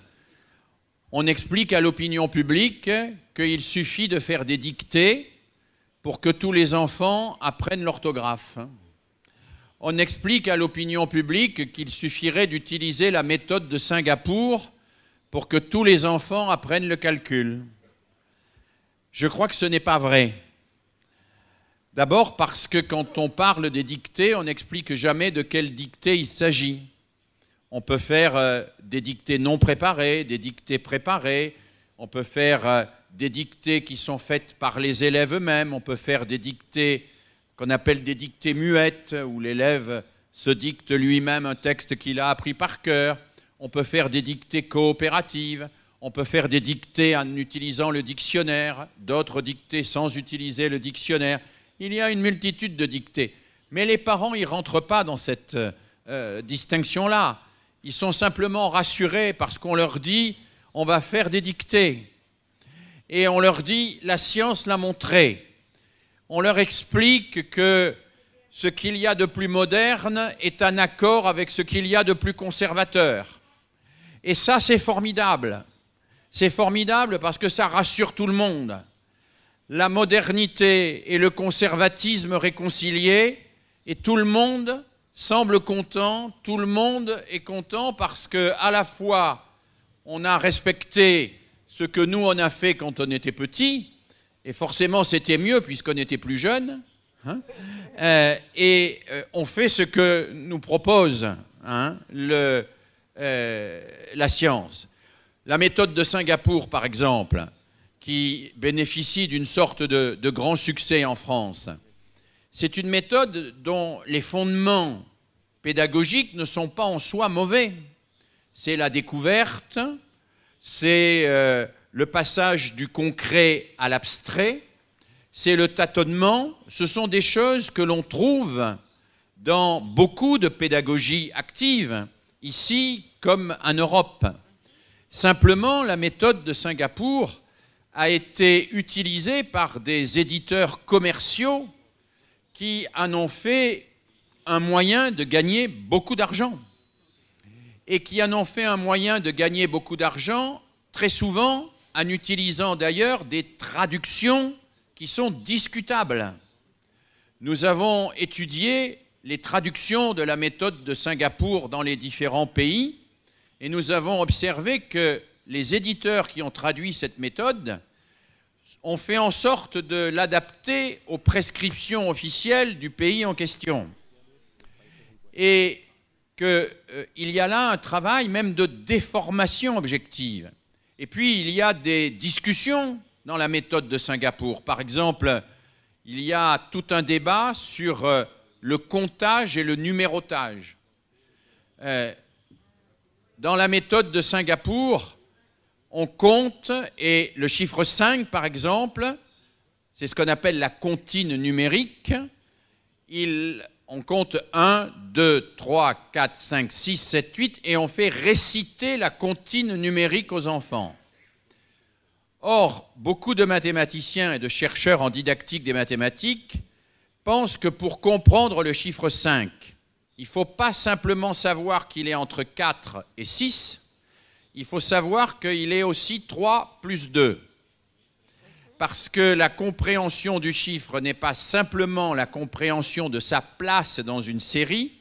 [SPEAKER 1] on explique à l'opinion publique qu'il suffit de faire des dictées pour que tous les enfants apprennent l'orthographe. on explique à l'opinion publique qu'il suffirait d'utiliser la méthode de Singapour pour que tous les enfants apprennent le calcul. Je crois que ce n'est pas vrai. D'abord parce que quand on parle des dictées, on n'explique jamais de quelle dictée il s'agit. On peut faire des dictées non préparées, des dictées préparées, on peut faire des dictées qui sont faites par les élèves eux-mêmes, on peut faire des dictées qu'on appelle des dictées muettes, où l'élève se dicte lui-même un texte qu'il a appris par cœur. On peut faire des dictées coopératives, on peut faire des dictées en utilisant le dictionnaire, d'autres dictées sans utiliser le dictionnaire. Il y a une multitude de dictées. Mais les parents, ils ne rentrent pas dans cette distinction-là. Ils sont simplement rassurés parce qu'on leur dit « on va faire des dictées ». Et on leur dit « la science l'a montré ». On leur explique que ce qu'il y a de plus moderne est en accord avec ce qu'il y a de plus conservateur. Et ça, c'est formidable. C'est formidable parce que ça rassure tout le monde. La modernité et le conservatisme réconciliés, et tout le monde semble content, tout le monde est content parce qu'à la fois, on a respecté ce que nous, on a fait quand on était petit, et forcément, c'était mieux puisqu'on était plus jeune, hein, et on fait ce que nous propose hein, la science. La méthode de Singapour, par exemple, qui bénéficie d'une sorte de grand succès en France, c'est une méthode dont les fondements pédagogiques ne sont pas en soi mauvais. C'est la découverte, c'est le passage du concret à l'abstrait, c'est le tâtonnement. Ce sont des choses que l'on trouve dans beaucoup de pédagogies actives, ici comme en Europe. Simplement, la méthode de Singapour a été utilisée par des éditeurs commerciaux qui en ont fait un moyen de gagner beaucoup d'argent. Et qui en ont fait un moyen de gagner beaucoup d'argent, très souvent en utilisant d'ailleurs des traductions qui sont discutables. Nous avons étudié les traductions de la méthode de Singapour dans les différents pays et nous avons observé que les éditeurs qui ont traduit cette méthode ont fait en sorte de l'adapter aux prescriptions officielles du pays en question. Et qu'il y a là un travail même de déformation objective. Et puis, il y a des discussions dans la méthode de Singapour. Par exemple, il y a tout un débat sur le comptage et le numérotage. Dans la méthode de Singapour, on compte, et le chiffre 5, par exemple, c'est ce qu'on appelle la comptine numérique. On compte 1, 2, 3, 4, 5, 6, 7, 8, et on fait réciter la comptine numérique aux enfants. Or, beaucoup de mathématiciens et de chercheurs en didactique des mathématiques pensent que pour comprendre le chiffre 5, il ne faut pas simplement savoir qu'il est entre 4 et 6, il faut savoir qu'il est aussi 3 plus 2. Parce que la compréhension du chiffre n'est pas simplement la compréhension de sa place dans une série,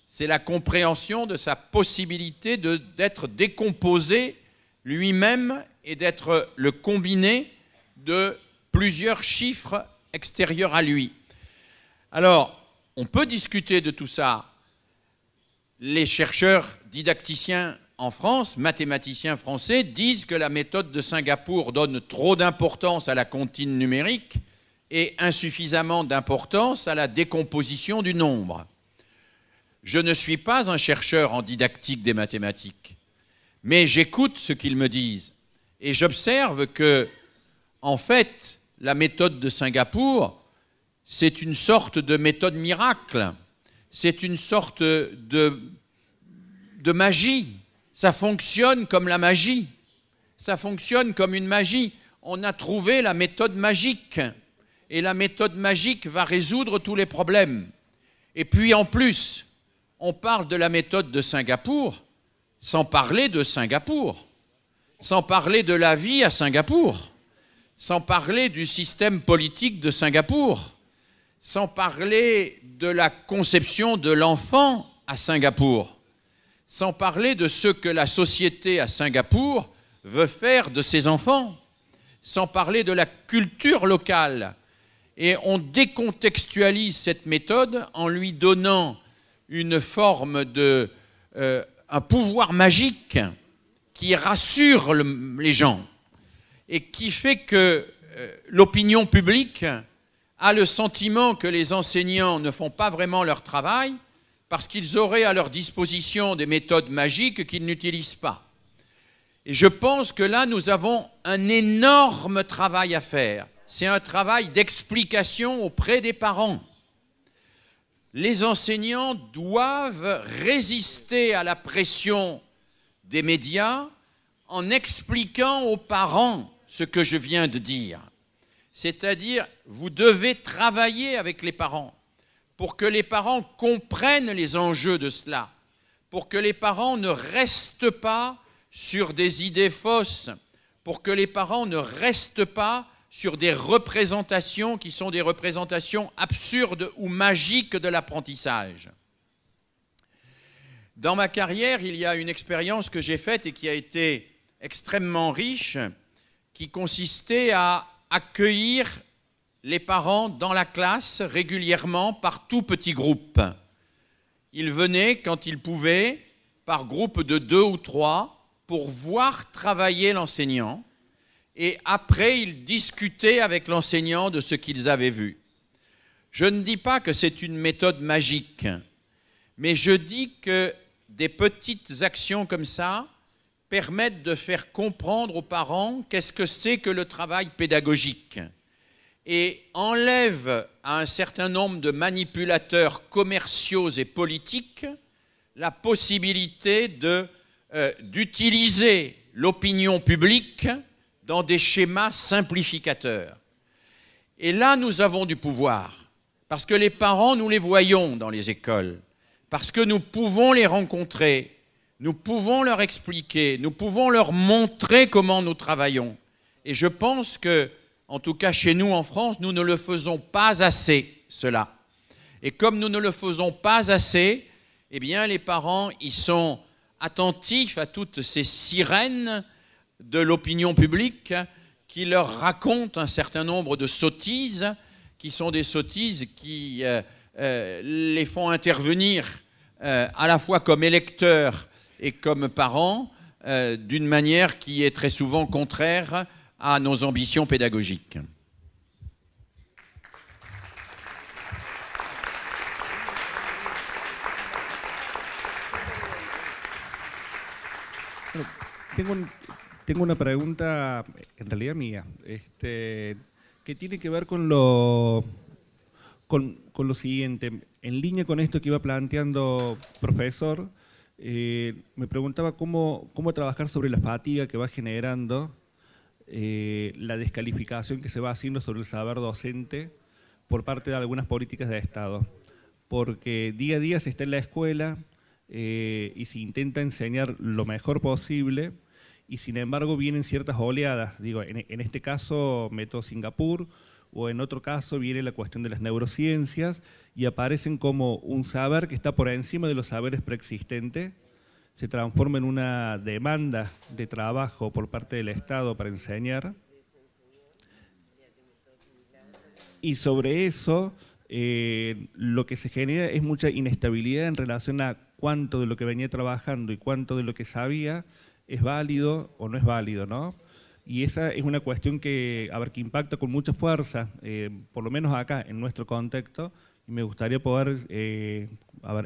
[SPEAKER 1] c'est la compréhension de sa possibilité d'être décomposé lui-même et d'être le combiné de plusieurs chiffres extérieurs à lui. Alors, on peut discuter de tout ça. Les chercheurs didacticiens en France, mathématiciens français, disent que la méthode de Singapour donne trop d'importance à la comptine numérique et insuffisamment d'importance à la décomposition du nombre. Je ne suis pas un chercheur en didactique des mathématiques, mais j'écoute ce qu'ils me disent et j'observe que, en fait, la méthode de Singapour, c'est une sorte de méthode miracle, c'est une sorte de magie. Ça fonctionne comme la magie. Ça fonctionne comme une magie. On a trouvé la méthode magique. Et la méthode magique va résoudre tous les problèmes. Et puis en plus, on parle de la méthode de Singapour sans parler de Singapour, sans parler de la vie à Singapour, sans parler du système politique de Singapour. sans parler de la conception de l'enfant à Singapour, sans parler de ce que la société à Singapour veut faire de ses enfants, sans parler de la culture locale. Et on décontextualise cette méthode en lui donnant une forme de... un pouvoir magique qui rassure les gens et qui fait que l'opinion publique a le sentiment que les enseignants ne font pas vraiment leur travail parce qu'ils auraient à leur disposition des méthodes magiques qu'ils n'utilisent pas. Et je pense que là, nous avons un énorme travail à faire. C'est un travail d'explication auprès des parents. Les enseignants doivent résister à la pression des médias en expliquant aux parents ce que je viens de dire. C'est-à-dire, vous devez travailler avec les parents pour que les parents comprennent les enjeux de cela, pour que les parents ne restent pas sur des idées fausses, pour que les parents ne restent pas sur des représentations qui sont des représentations absurdes ou magiques de l'apprentissage. Dans ma carrière, il y a une expérience que j'ai faite et qui a été extrêmement riche, qui consistait à accueillir les parents dans la classe régulièrement par tout petit groupe. Ils venaient quand ils pouvaient, par groupe de 2 ou 3, pour voir travailler l'enseignant. Et après, ils discutaient avec l'enseignant de ce qu'ils avaient vu. Je ne dis pas que c'est une méthode magique, mais je dis que des petites actions comme ça permettent de faire comprendre aux parents qu'est-ce que c'est que le travail pédagogique et enlèvent à un certain nombre de manipulateurs commerciaux et politiques la possibilité d'utiliser l'opinion publique dans des schémas simplificateurs. Et là, nous avons du pouvoir, parce que les parents, nous les voyons dans les écoles, parce que nous pouvons les rencontrer, nous pouvons leur expliquer, nous pouvons leur montrer comment nous travaillons. Et je pense que, en tout cas chez nous en France, nous ne le faisons pas assez, cela. Et comme nous ne le faisons pas assez, eh bien les parents, ils sont attentifs à toutes ces sirènes de l'opinion publique qui leur racontent un certain nombre de sottises, qui sont des sottises qui les font intervenir à la fois comme électeurs et comme parents d'une manière qui est très souvent contraire à nos ambitions pédagogiques.
[SPEAKER 2] Tengo una pregunta, en realidad mía, que tiene que ver con lo siguiente. En línea con esto que iba planteando profesor, me preguntaba cómo trabajar sobre la fatiga que va generando la descalificación que se va haciendo sobre el saber docente por parte de algunas políticas de Estado. Porque día a día se está en la escuela y se intenta enseñar lo mejor posible, y sin embargo vienen ciertas oleadas. Digo, en este caso meto Singapur, o en otro caso viene la cuestión de las neurociencias, y aparecen como un saber que está por encima de los saberes preexistentes, se transforma en una demanda de trabajo por parte del Estado para enseñar. Y sobre eso, lo que se genera es mucha inestabilidad en relación a cuánto de lo que venía trabajando y cuánto de lo que sabía es válido o no es válido, ¿no? Y esa es una cuestión que impacta con mucha fuerza, por lo menos acá, en nuestro contexto, y me gustaría poder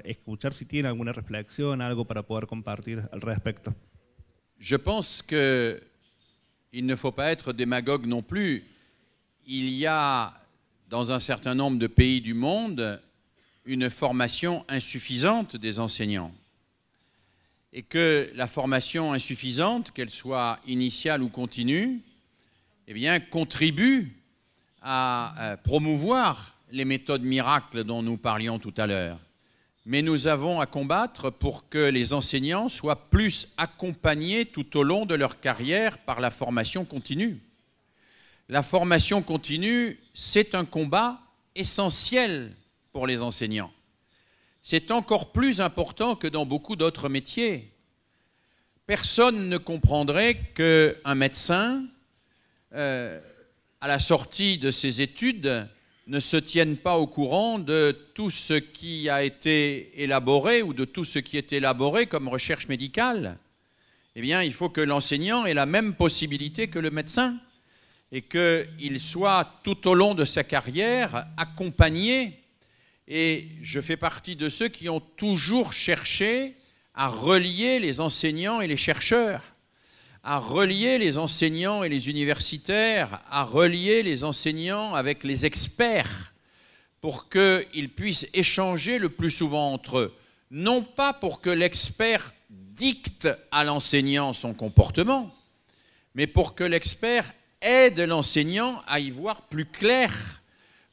[SPEAKER 2] escuchar si tiene alguna reflexión, algo para poder compartir al respecto.
[SPEAKER 1] Je pense qu'il ne faut pas être démagogue non plus. Il y a, dans un certain nombre de pays du monde, une formation insuffisante des enseignants. Et que la formation insuffisante, qu'elle soit initiale ou continue, eh bien, contribue à promouvoir les méthodes miracles dont nous parlions tout à l'heure. Mais nous avons à combattre pour que les enseignants soient plus accompagnés tout au long de leur carrière par la formation continue. La formation continue, c'est un combat essentiel pour les enseignants. C'est encore plus important que dans beaucoup d'autres métiers. Personne ne comprendrait qu'un médecin, à la sortie de ses études, ne se tienne pas au courant de tout ce qui a été élaboré ou de tout ce qui est élaboré comme recherche médicale. Eh bien, il faut que l'enseignant ait la même possibilité que le médecin et qu'il soit tout au long de sa carrière accompagné. Et je fais partie de ceux qui ont toujours cherché à relier les enseignants et les chercheurs, à relier les enseignants et les universitaires, à relier les enseignants avec les experts pour qu'ils puissent échanger le plus souvent entre eux. Non pas pour que l'expert dicte à l'enseignant son comportement, mais pour que l'expert aide l'enseignant à y voir plus clair,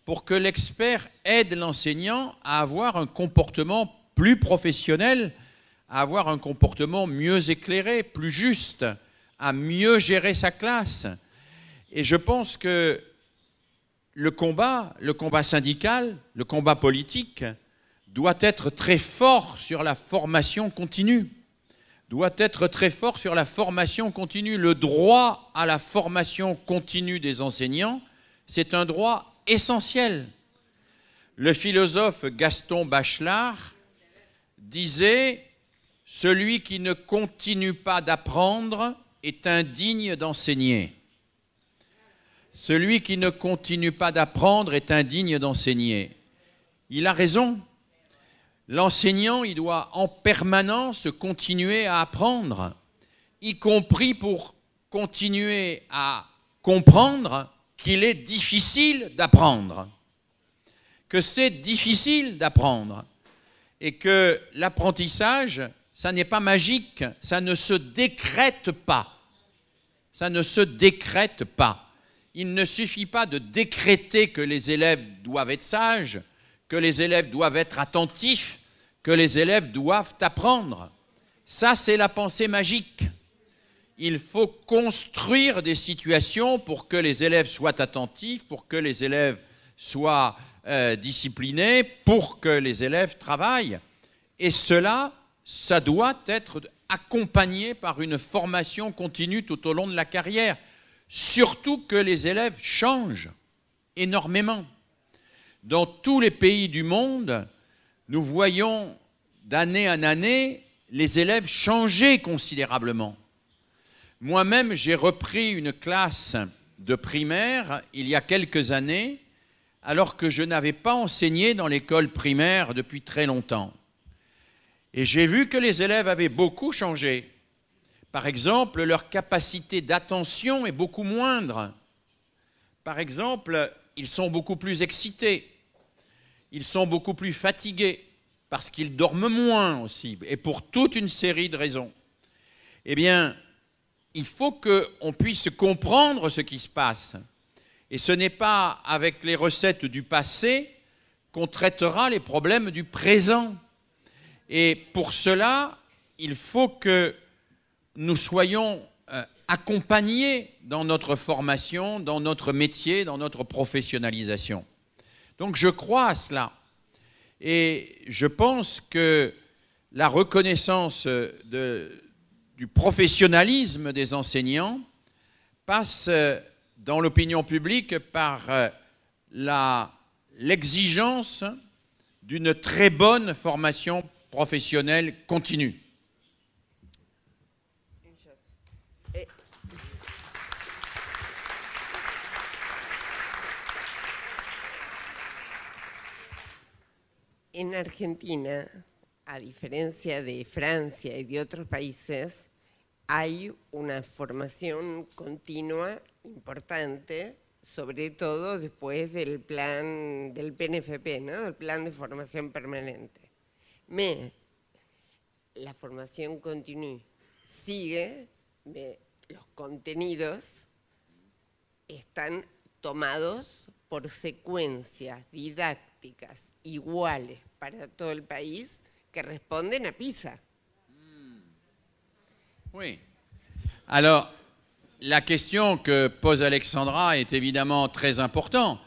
[SPEAKER 1] pour que l'expert aide l'enseignant à avoir un comportement plus professionnel, à avoir un comportement mieux éclairé, plus juste, à mieux gérer sa classe. Et je pense que le combat syndical, le combat politique, doit être très fort sur la formation continue. Doit être très fort sur la formation continue. Le droit à la formation continue des enseignants, c'est un droit essentiel. Le philosophe Gaston Bachelard disait « Celui qui ne continue pas d'apprendre est indigne d'enseigner. » Celui qui ne continue pas d'apprendre est indigne d'enseigner. Il a raison. L'enseignant, il doit en permanence continuer à apprendre, y compris pour continuer à comprendre qu'il est difficile d'apprendre, que c'est difficile d'apprendre et que l'apprentissage, ça n'est pas magique, ça ne se décrète pas. Ça ne se décrète pas. Il ne suffit pas de décréter que les élèves doivent être sages, que les élèves doivent être attentifs, que les élèves doivent apprendre. Ça, c'est la pensée magique. Il faut construire des situations pour que les élèves soient attentifs, pour que les élèves soient disciplinés, pour que les élèves travaillent. Et cela, ça doit être accompagné par une formation continue tout au long de la carrière. Surtout que les élèves changent énormément. Dans tous les pays du monde, nous voyons d'année en année les élèves changer considérablement. Moi-même, j'ai repris une classe de primaire il y a quelques années, alors que je n'avais pas enseigné dans l'école primaire depuis très longtemps. Et j'ai vu que les élèves avaient beaucoup changé. Par exemple, leur capacité d'attention est beaucoup moindre. Par exemple, ils sont beaucoup plus excités. Ils sont beaucoup plus fatigués parce qu'ils dorment moins aussi, et pour toute une série de raisons. Eh bien, il faut qu'on puisse comprendre ce qui se passe. Et ce n'est pas avec les recettes du passé qu'on traitera les problèmes du présent. Et pour cela, il faut que nous soyons accompagnés dans notre formation, dans notre métier, dans notre professionnalisation. Donc je crois à cela. Et je pense que la reconnaissance du professionnalisme des enseignants passe dans l'opinion publique par l'exigence d'une très bonne formation professionnelle continue.
[SPEAKER 3] En Argentina, a diferencia de Francia y de otros países, hay una formación continua importante, sobre todo después del plan del PNFP, ¿no? El plan de formación permanente. Mais la formación continua sigue, los contenidos están tomados por secuencias didácticas iguales para todo el país que responden à PISA.
[SPEAKER 1] Oui. Alors, la question que pose Alexandra est évidemment très importante.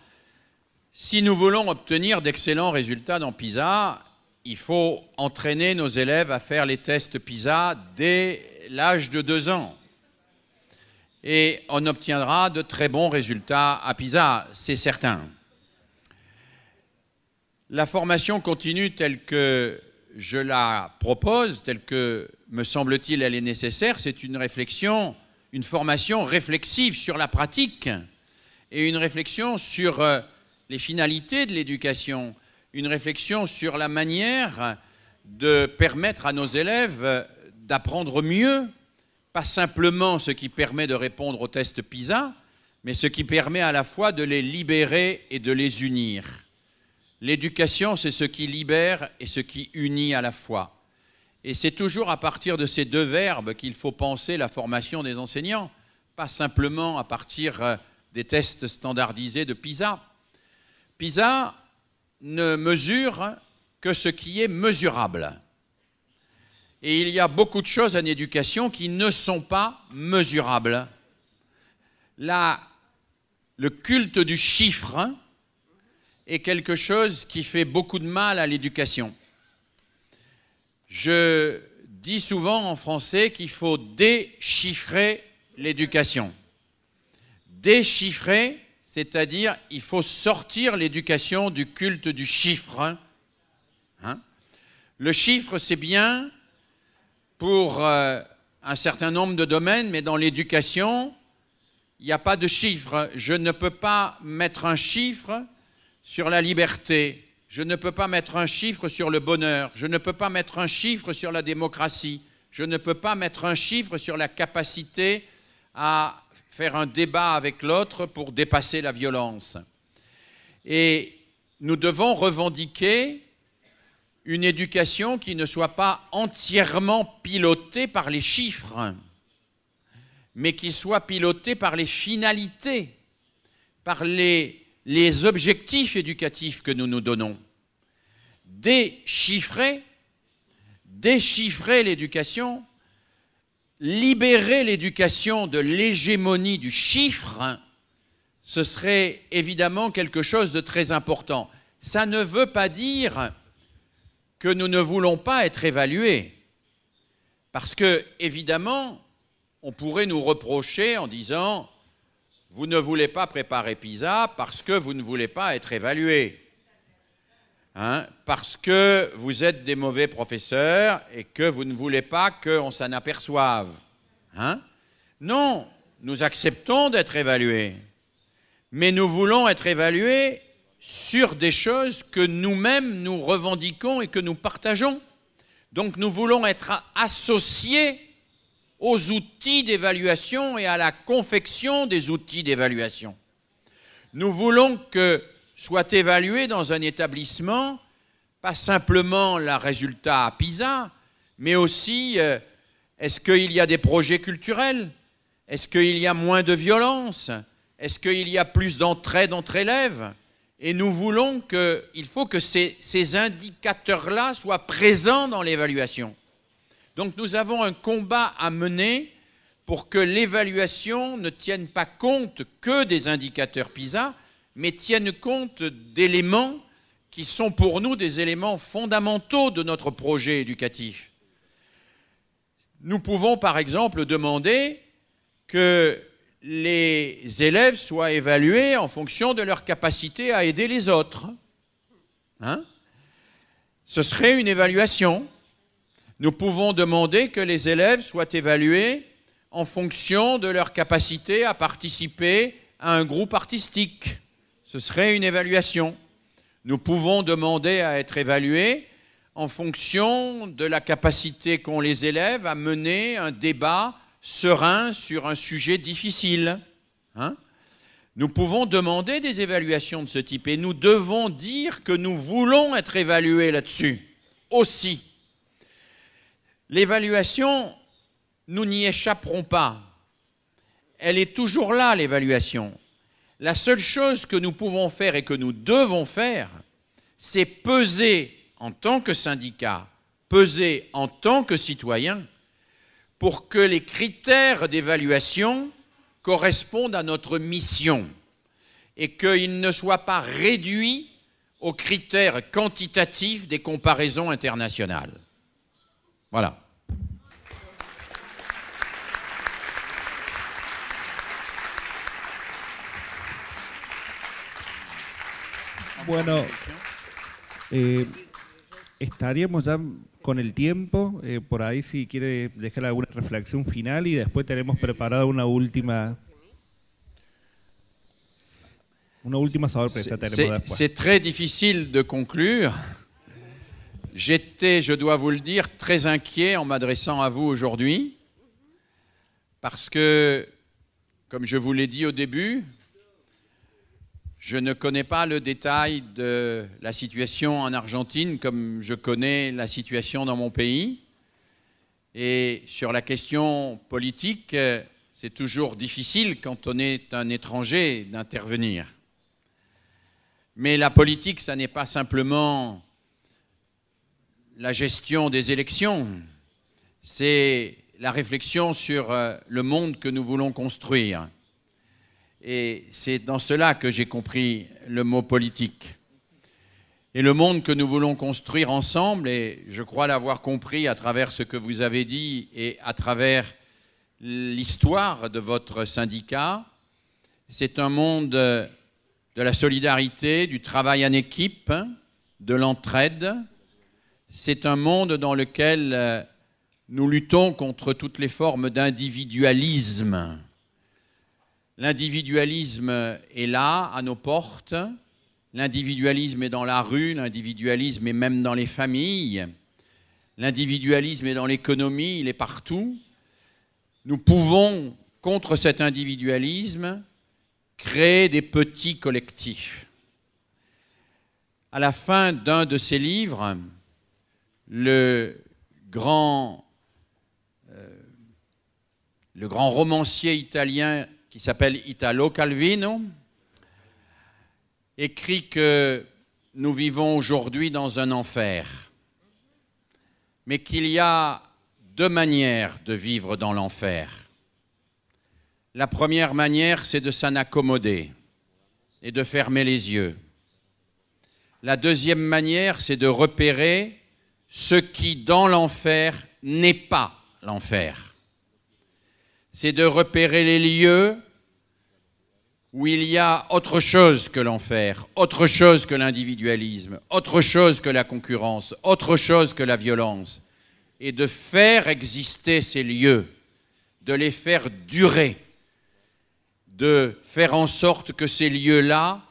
[SPEAKER 1] Si nous voulons obtenir d'excellents résultats dans PISA, il faut entraîner nos élèves à faire les tests PISA dès l'âge de 2 ans. Et on obtiendra de très bons résultats à PISA, c'est certain. La formation continue telle que je la propose, telle que, me semble-t-il, elle est nécessaire, c'est une réflexion, une formation réflexive sur la pratique et une réflexion sur les finalités de l'éducation, une réflexion sur la manière de permettre à nos élèves d'apprendre mieux, pas simplement ce qui permet de répondre au test PISA, mais ce qui permet à la fois de les libérer et de les unir. L'éducation, c'est ce qui libère et ce qui unit à la fois. Et c'est toujours à partir de ces 2 verbes qu'il faut penser la formation des enseignants, pas simplement à partir des tests standardisés de PISA. PISA ne mesure que ce qui est mesurable. Et il y a beaucoup de choses en éducation qui ne sont pas mesurables. Là, le culte du chiffre est quelque chose qui fait beaucoup de mal à l'éducation. Je dis souvent en français qu'il faut déchiffrer l'éducation. Déchiffrer, c'est-à-dire il faut sortir l'éducation du culte du chiffre. Le chiffre, c'est bien pour un certain nombre de domaines, mais dans l'éducation, il n'y a pas de chiffre. Je ne peux pas mettre un chiffre sur la liberté, je ne peux pas mettre un chiffre sur le bonheur, je ne peux pas mettre un chiffre sur la démocratie, je ne peux pas mettre un chiffre sur la capacité à faire un débat avec l'autre pour dépasser la violence. Et nous devons revendiquer une éducation qui ne soit pas entièrement pilotée par les chiffres, mais qui soit pilotée par les finalités, par les objectifs éducatifs que nous nous donnons. Déchiffrer l'éducation, libérer l'éducation de l'hégémonie du chiffre, ce serait évidemment quelque chose de très important. Ça ne veut pas dire que nous ne voulons pas être évalués, parce que, évidemment, on pourrait nous reprocher en disant « Vous ne voulez pas préparer PISA parce que vous ne voulez pas être évalué. Parce que vous êtes des mauvais professeurs et que vous ne voulez pas qu'on s'en aperçoive. » Non, nous acceptons d'être évalués, mais nous voulons être évalués sur des choses que nous-mêmes nous revendiquons et que nous partageons. Donc nous voulons être associés aux outils d'évaluation et à la confection des outils d'évaluation. Nous voulons que soit évalué dans un établissement, pas simplement le résultat à PISA, mais aussi est-ce qu'il y a des projets culturels? Est-ce qu'il y a moins de violence? Est-ce qu'il y a plus d'entraide entre élèves? Et nous voulons il faut que ces indicateurs-là soient présents dans l'évaluation. Donc nous avons un combat à mener pour que l'évaluation ne tienne pas compte que des indicateurs PISA, mais tienne compte d'éléments qui sont pour nous des éléments fondamentaux de notre projet éducatif. Nous pouvons par exemple demander que les élèves soient évalués en fonction de leur capacité à aider les autres. Ce serait une évaluation. Nous pouvons demander que les élèves soient évalués en fonction de leur capacité à participer à un groupe artistique. Ce serait une évaluation. Nous pouvons demander à être évalués en fonction de la capacité qu'ont les élèves à mener un débat serein sur un sujet difficile. Nous pouvons demander des évaluations de ce type et nous devons dire que nous voulons être évalués là-dessus aussi. L'évaluation, nous n'y échapperons pas. Elle est toujours là, l'évaluation. La seule chose que nous pouvons faire et que nous devons faire, c'est peser en tant que syndicat, peser en tant que citoyen, pour que les critères d'évaluation correspondent à notre mission. et qu'il ne soit pas réduit aux critères quantitatifs des comparaisons internationales. Voilà.
[SPEAKER 2] Bueno, estaríamos ya con el tiempo, por ahí si quiere dejar alguna reflexión final y después tenemos preparada una última sorpresa.
[SPEAKER 1] C'est très difficile de conclure. J'étais, je dois vous le dire, très inquiet en m'adressant à vous aujourd'hui parce que, comme je vous l'ai dit au début, je ne connais pas le détail de la situation en Argentine comme je connais la situation dans mon pays. Et sur la question politique, c'est toujours difficile quand on est un étranger d'intervenir. Mais la politique, ça n'est pas simplement la gestion des élections, c'est la réflexion sur le monde que nous voulons construire. Et c'est dans cela que j'ai compris le mot politique. Et le monde que nous voulons construire ensemble, et je crois l'avoir compris à travers ce que vous avez dit et à travers l'histoire de votre syndicat, c'est un monde de la solidarité, du travail en équipe, de l'entraide. C'est un monde dans lequel nous luttons contre toutes les formes d'individualisme. L'individualisme est là, à nos portes. L'individualisme est dans la rue, l'individualisme est même dans les familles. L'individualisme est dans l'économie, il est partout. Nous pouvons, contre cet individualisme, créer des petits collectifs. À la fin d'un de ses livres, le grand romancier italien qui s'appelle Italo Calvino, écrit que nous vivons aujourd'hui dans un enfer, mais qu'il y a deux manières de vivre dans l'enfer. La première manière, c'est de s'en accommoder et de fermer les yeux. La deuxième manière, c'est de repérer ce qui, dans l'enfer, n'est pas l'enfer. C'est de repérer les lieux où il y a autre chose que l'enfer, autre chose que l'individualisme, autre chose que la concurrence, autre chose que la violence, et de faire exister ces lieux, de les faire durer, de faire en sorte que ces lieux-là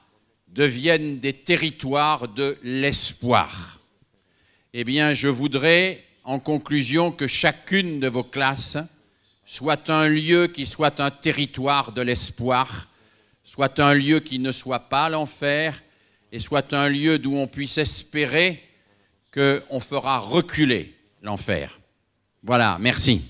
[SPEAKER 1] deviennent des territoires de l'espoir. Eh bien, je voudrais, en conclusion, que chacune de vos classes soit un lieu qui soit un territoire de l'espoir, soit un lieu qui ne soit pas l'enfer, et soit un lieu d'où on puisse espérer qu'on fera reculer l'enfer. Voilà, merci.